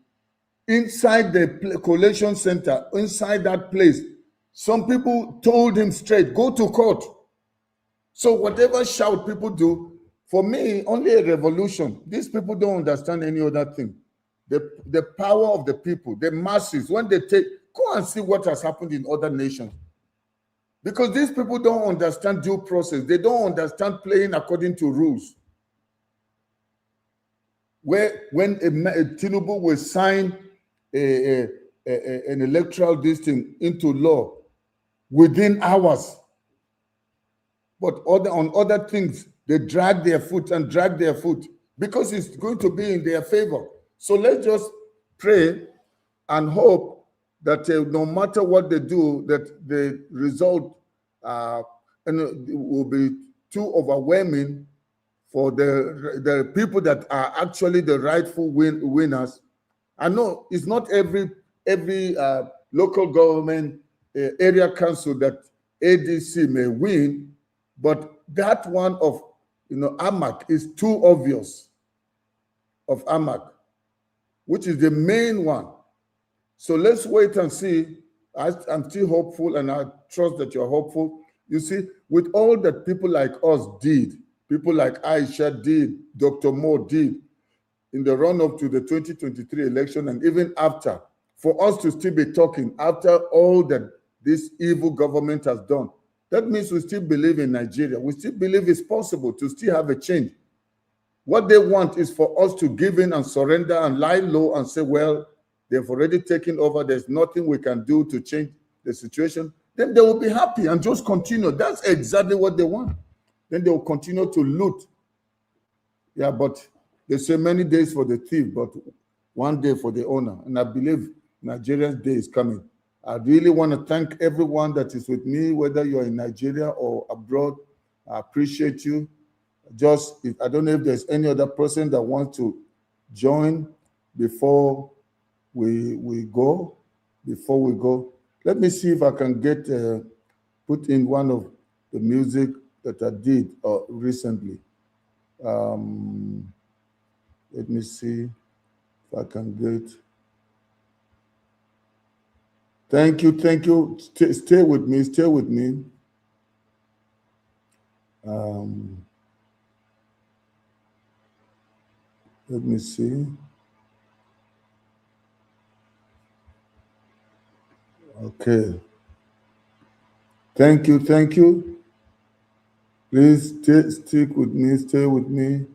inside the collation center, inside that place, some people told him straight, go to court. So whatever shout people do, for me, only a revolution. These people don't understand any other thing. The power of the people, the masses, when they Go and see what has happened in other nations. Because these people don't understand due process. They don't understand playing according to rules. Where when a Tinubu will sign an electoral listing into law within hours, but on other things, they drag their foot because it's going to be in their favor. So let's just pray and hope that no matter what they do, that the result will be too overwhelming for the people that are actually the rightful winners. I know it's not every local government area council that ADC may win, but that one of Amac is too obvious, of Amac, which is the main one. So let's wait and see. I'm still hopeful, and I trust that you're hopeful. You see, with all that people like us did, people like Aisha did, Dr. Moore did, in the run-up to the 2023 election, and even after, for us to still be talking after all that this evil government has done, that means we still believe in Nigeria. We still believe it's possible to still have a change. What they want is for us to give in and surrender and lie low and say, well, they've already taken over. There's nothing we can do to change the situation. Then they will be happy and just continue. That's exactly what they want. Then they will continue to loot. Yeah, but they say many days for the thief, but one day for the owner. And I believe Nigeria's day is coming. I really want to thank everyone that is with me, whether you're in Nigeria or abroad. I appreciate you. I don't know if there's any other person that wants to join before we go. Let me see if I can get put in one of the music that I did recently. Let me see if I can get. Thank you. Stay with me. Let me see. Okay. Thank you. Please stay with me.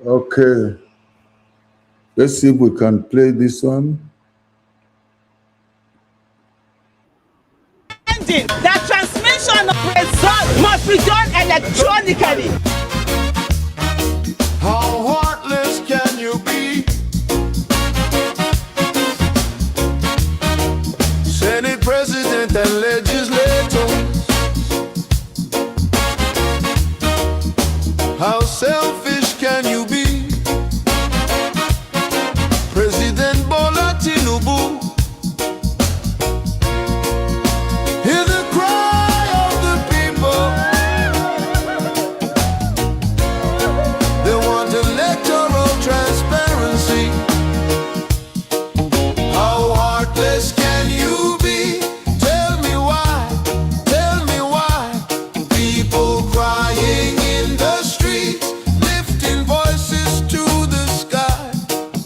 Okay. Let's see if we can play this one. The transmission of results must be done electronically. How heartless can you be? Senate president and legislators. How selfish can you be? President Bola Tinubu. Hear the cry of the people. They want electoral transparency. How heartless can you be? Tell me why. People crying in the streets, lifting voices to the sky.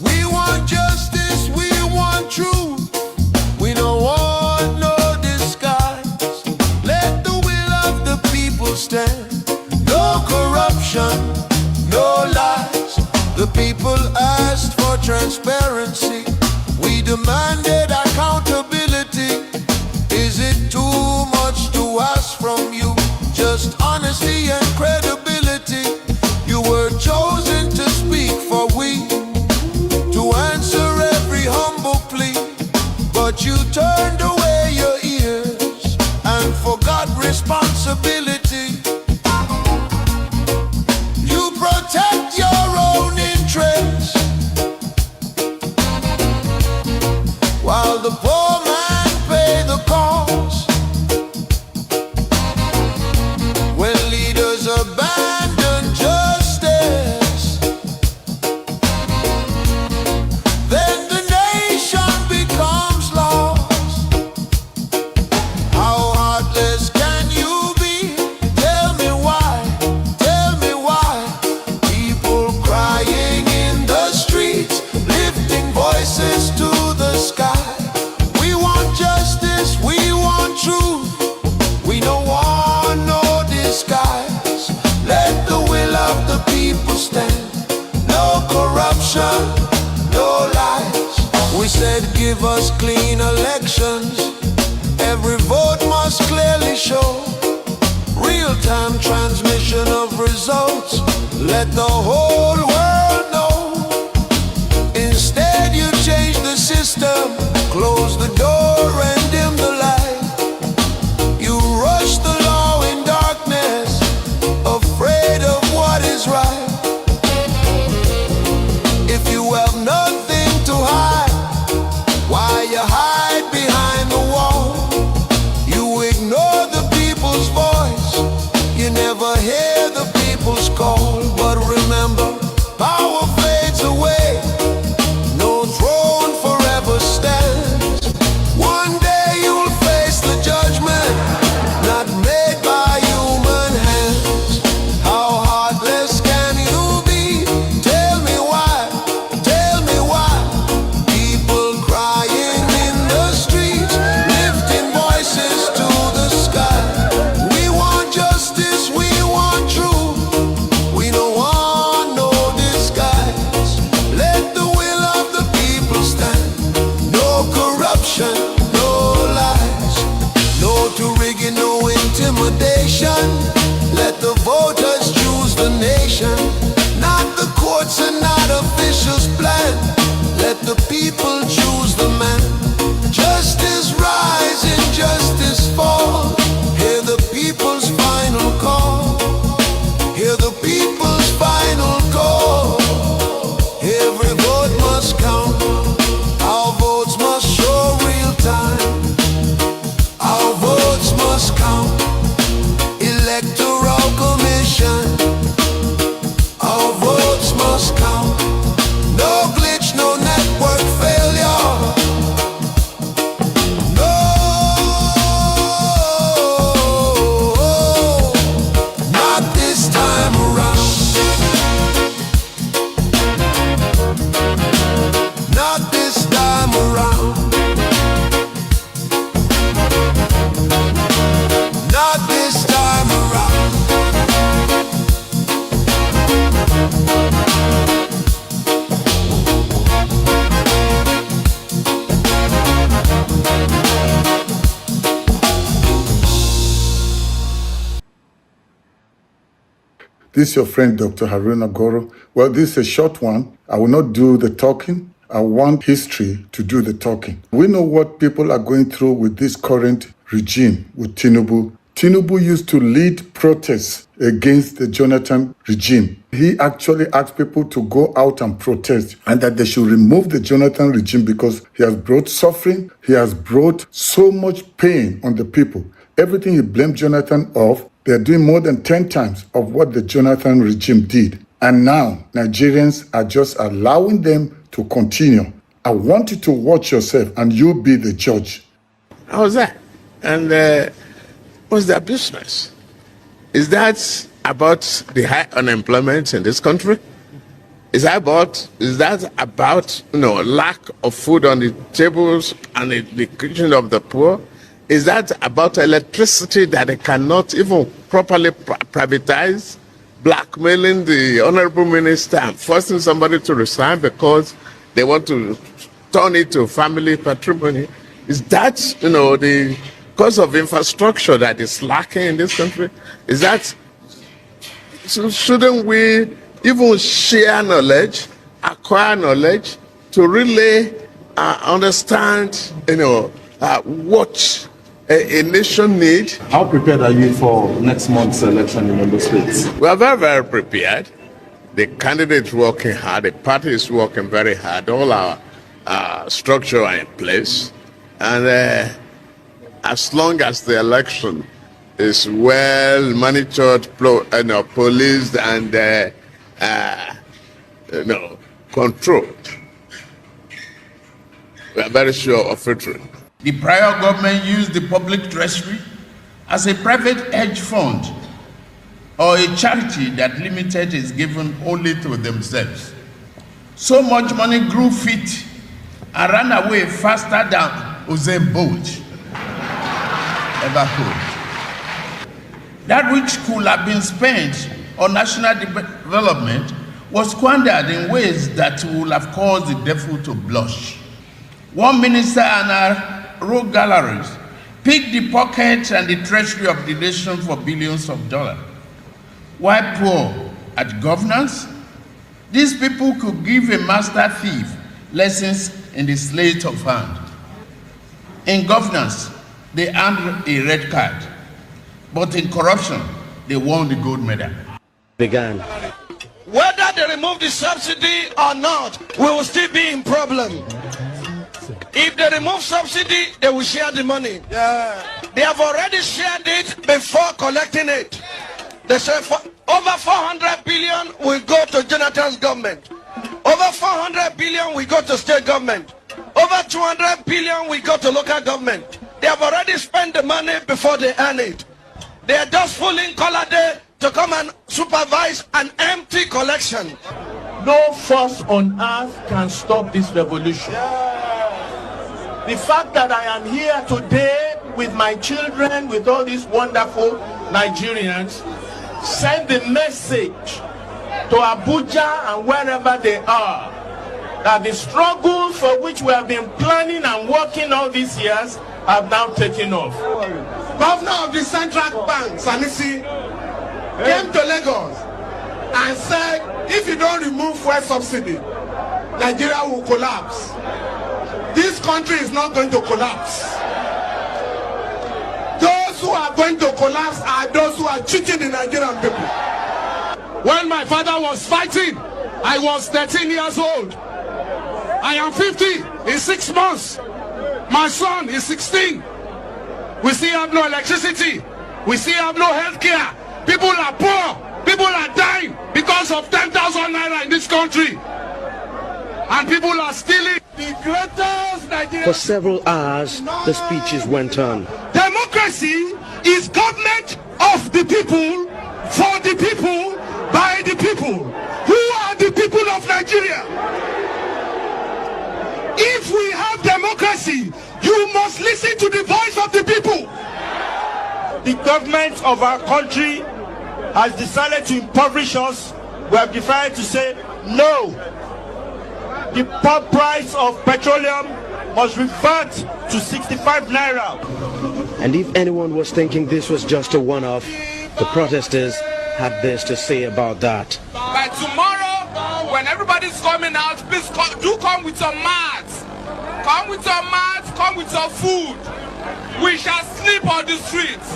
We want justice, we want truth. We don't want no disguise. Let the will of the people stand. No corruption, no lies. The people asked for transparency. We demanded accountability. Is it too much to ask from you? Just honesty and credibility. You were chosen to speak for we, to answer every humble plea. But you turned away your ears and forgot responsibility. You protect your own interests while the poor man pay the cost. When leaders abandon justice, then the nation becomes give us clean elections. Every vote must clearly show real-time transmission of results. Let the whole world know. Instead you change the system, close the door and dim the light. You rush the law in darkness, afraid of what is right. If you have nothing to hide, why you hide behind the wall? You ignore the people's voice, you never hear the people's call. But remember, power fades away, no throne forever stands. One day you'll face the judgment, not made by human hands. How heartless can you be? Tell me why, tell me why. People crying in the streets, lifting voices to the sky. We want justice, we want truth, we don't want no disguise. Let the will of the people stand. No corruption, no lies, no to rigging, no intimidation. Let the voters choose the nation, not the courts and not officials' plan. Let the people choose the man. Justice rise, injustice fall. Hear the people's final call. Hear the people's final call. Every vote must count. Our votes must show real time. Our votes must count. Electoral Commission. Our votes must count. No glitch, no network failure. No, not this time around. Not this time around. Not this time around. This is your friend, Dr. Haruna Goro. Well, this is a short one. I will not do the talking. I want history to do the talking. We know what people are going through with this current regime, with Tinubu. Tinubu used to lead protests against the Jonathan regime. He actually asked people to go out and protest and that they should remove the Jonathan regime because he has brought suffering, he has brought so much pain on the people. Everything he blamed Jonathan of, they're doing more than 10 times of what the Jonathan regime did. And now Nigerians are just allowing them to continue. I want you to watch yourself and you be the judge. How's that? And what's their business? Is that about the high unemployment in this country? Is that about lack of food on the tables and the kitchen of the poor? Is that about electricity that they cannot even properly privatize, blackmailing the honorable minister and forcing somebody to resign because they want to turn it to family patrimony? Is that, the cause of infrastructure that is lacking in this country? Is that, so shouldn't we even share knowledge, acquire knowledge to really understand, what a nation needs? How prepared are you for next month's election in Ondo State? We are very, very prepared. The candidate is working hard. The party is working very hard. All our structure are in place. And as long as the election is well monitored, policed, and controlled, we are very sure of victory. The prior government used the public treasury as a private hedge fund or a charity that limited is given only to themselves. So much money grew fit and ran away faster than Usain Bolt ever could. That which could have been spent on national development was squandered in ways that would have caused the devil to blush. One minister and our rogue galleries pick the pockets and the treasury of the nation for billions of dollars. While poor at governance, these people could give a master thief lessons in the sleight of hand. In governance, they earned a red card, but in corruption, they won the gold medal. Began. Whether they remove the subsidy or not, we will still be in problem. If they remove subsidy, they will share the money. They have already shared it before collecting it. They say over 400 billion will go to Jonathan's government. Over 400 billion will go to state government. Over 200 billion will go to local government. They have already spent the money before they earn it. They are just fooling Color Day to come and supervise an empty collection. No force on earth can stop this revolution. The fact that I am here today with my children, with all these wonderful Nigerians, send the message to Abuja and wherever they are that the struggle for which we have been planning and working all these years have now taken off. Governor of the Central Bank, Sanusi, came to Lagos and said, if you don't remove fuel subsidy, Nigeria will collapse. This country is not going to collapse. Those who are going to collapse are those who are cheating the Nigerian people. When my father was fighting, I was 13 years old. I am 50 in 6 months. My son is 16. We still have no electricity. We still have no health care. People are poor. People are dying because of 10,000 naira in this country. And people are stealing the greatest Nigeria. For several hours, the speeches went on. Democracy is government of the people, for the people, by the people. Who are the people of Nigeria? If we have democracy, you must listen to the voice of the people. The government of our country has decided to impoverish us. We have decided to say no. The pump price of petroleum must revert to 65 naira. And if anyone was thinking this was just a one-off, the protesters had this to say about that. By tomorrow, when everybody's coming out, please do come with some mats. Come with some mats, come with some food. We shall sleep on the streets.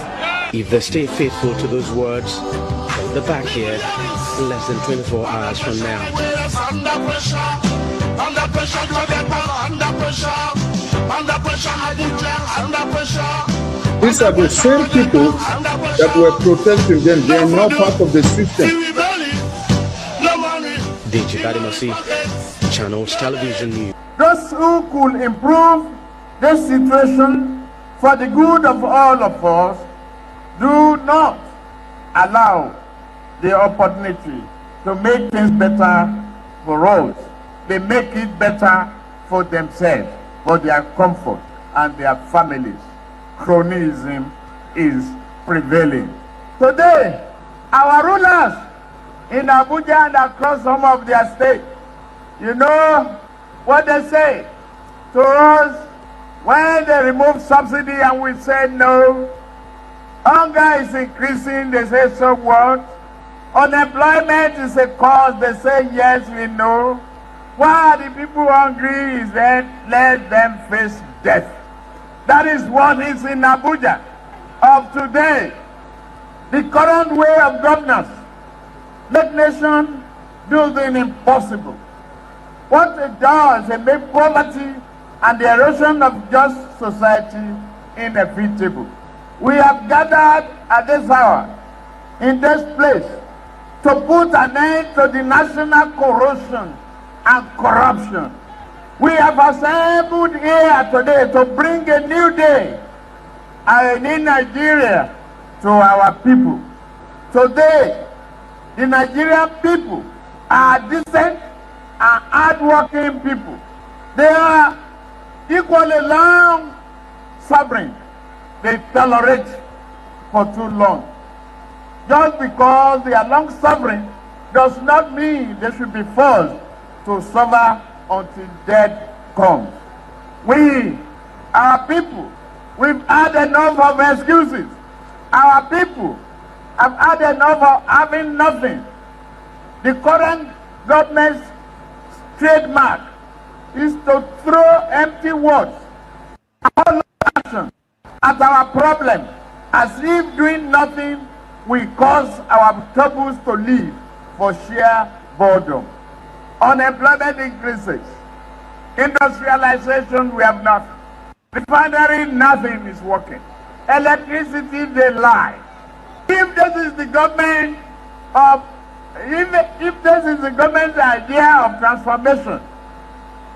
If they stay faithful to those words, they'll be back here in less than 24 hours from now. Under pressure, under pressure, under pressure. These are the same people that were protesting then. They are now part of the system. DJ Badimasi, Channels Television News. Those who could improve this situation for the good of all of us do not allow the opportunity to make things better for us. They make it better for themselves, for their comfort and their families. Cronyism is prevailing. Today, our rulers in Abuja and across some of their states, you know what they say to us when they remove subsidy and we say no. Hunger is increasing, they say so what? Unemployment is a cause, they say yes, we know. Why are the people hungry? Is that let them face death. That is what is in Abuja of today. The current way of governance make nation do the impossible. What it does, it makes poverty and the erosion of just society inevitable. We have gathered at this hour in this place to put an end to the national corruption and corruption. We have assembled here today to bring a new day and in Nigeria to our people. Today, the Nigerian people are decent and hardworking people. They are equally long suffering. They tolerate for too long. Just because they are long suffering does not mean they should be forced to suffer until death comes. Our people, we've had enough of excuses. Our people have had enough of having nothing. The current government's trademark is to throw empty words, all action at our problem, as if doing nothing will cause our troubles to live for sheer boredom. Unemployment increases. Industrialization, we have nothing. Refinery, nothing is working. Electricity, they lie. If this is the government of, if this is the government's idea of transformation,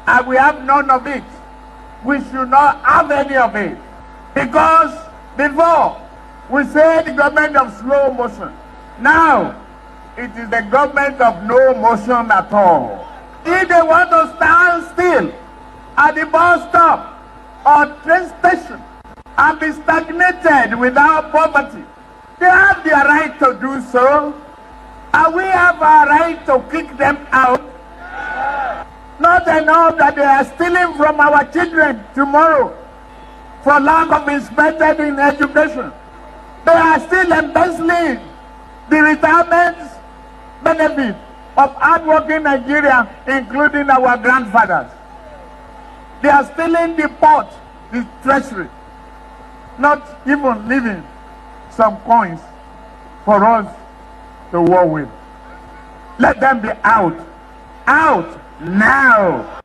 and we have none of it, we should not have any of it. Because before, we say the government of slow motion. Now, it is the government of no motion at all. If they want to stand still at the bus stop or train station and be stagnated without poverty, they have the right to do so. And we have our right to kick them out. Not enough that they are stealing from our children tomorrow for lack of investment in education. They are still embezzling the retirement benefit of hardworking Nigeria, including our grandfathers. They are stealing the port, the treasury, not even leaving some coins for us to war with. Let them be out. Out now.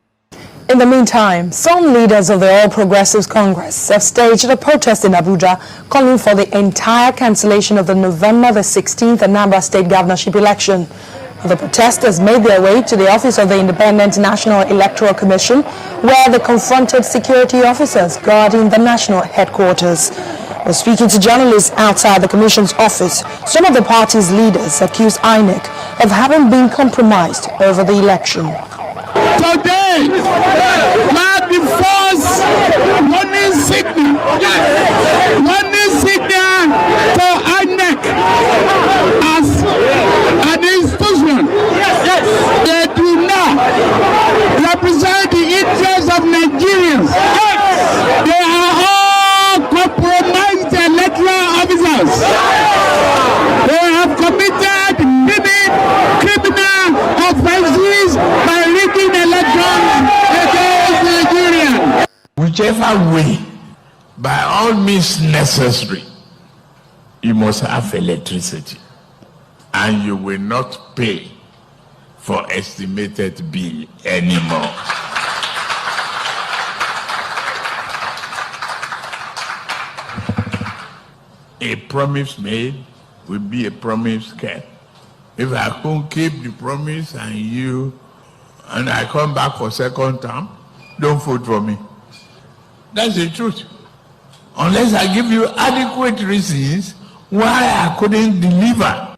In the meantime, some leaders of the All Progressives Congress have staged a protest in Abuja calling for the entire cancellation of the November the 16th Anambra State governorship election. The protesters made their way to the office of the Independent National Electoral Commission, where they confronted security officers guarding the national headquarters. While speaking to journalists outside the commission's office, some of the party's leaders accused Inec of having been compromised over the election. Today mark the first warning signal to Inec as an institution. They do not represent the interests of Nigerians. They are all compromised electoral officers. They have committed criminal offenses by rigging elections against Nigerians. Whichever way, by all means necessary, you must have electricity, and you will not pay for estimated bill anymore. A promise made will be a promise kept. If I can't keep the promise and I come back for second term, don't vote for me. That's the truth. Unless I give you adequate reasons why I couldn't deliver.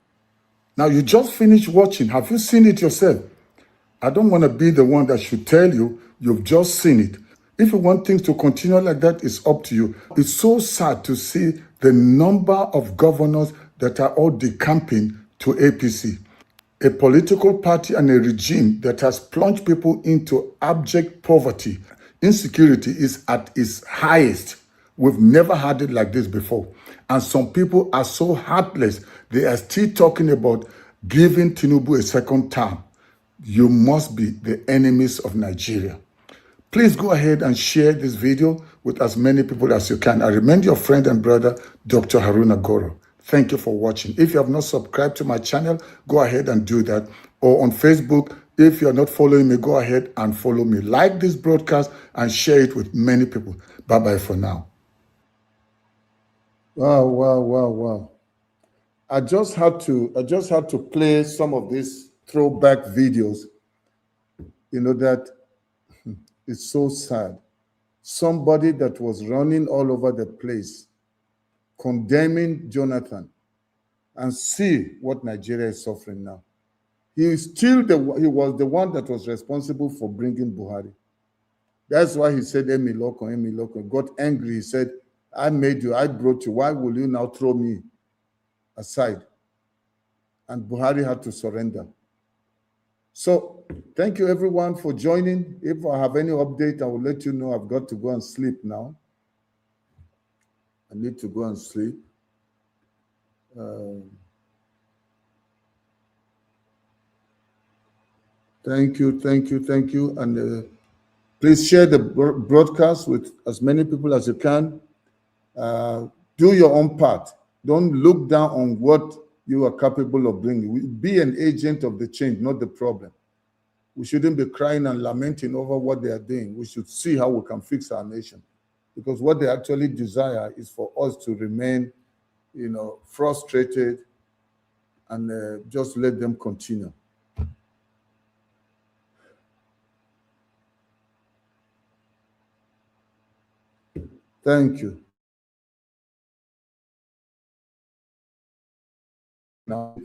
Now, you just finished watching. Have you seen it yourself? I don't want to be the one that should tell you you've just seen it. If you want things to continue like that, it's up to you. It's so sad to see the number of governors that are all decamping to APC, a political party and a regime that has plunged people into abject poverty. Insecurity is at its highest. We've never had it like this before. And some people are so heartless, they are still talking about giving Tinubu a second term. You must be the enemies of Nigeria. Please go ahead and share this video with as many people as you can. I remind your friend and brother, Dr. Haruna Goro. Thank you for watching. If you have not subscribed to my channel, go ahead and do that. Or on Facebook, if you're not following me, go ahead and follow me. Like this broadcast and share it with many people. Bye-bye for now. Wow. I just had to play some of these throwback videos. You know that it's so sad. Somebody that was running all over the place, condemning Jonathan, and see what Nigeria is suffering now. He was the one that was responsible for bringing Buhari. That's why he said, Emi Loko. Got angry. He said, I made you, I brought you. Why will you now throw me aside? And Buhari had to surrender. So thank you everyone for joining. If I have any update, I will let you know. I've got to go and sleep now. I need to go and sleep. Thank you. And please share the broadcast with as many people as you can. Do your own part. Don't look down on what you are capable of bringing. Be an agent of the change, not the problem. We shouldn't be crying and lamenting over what they are doing. We should see how we can fix our nation. Because what they actually desire is for us to remain, frustrated and just let them continue. Thank you. Now.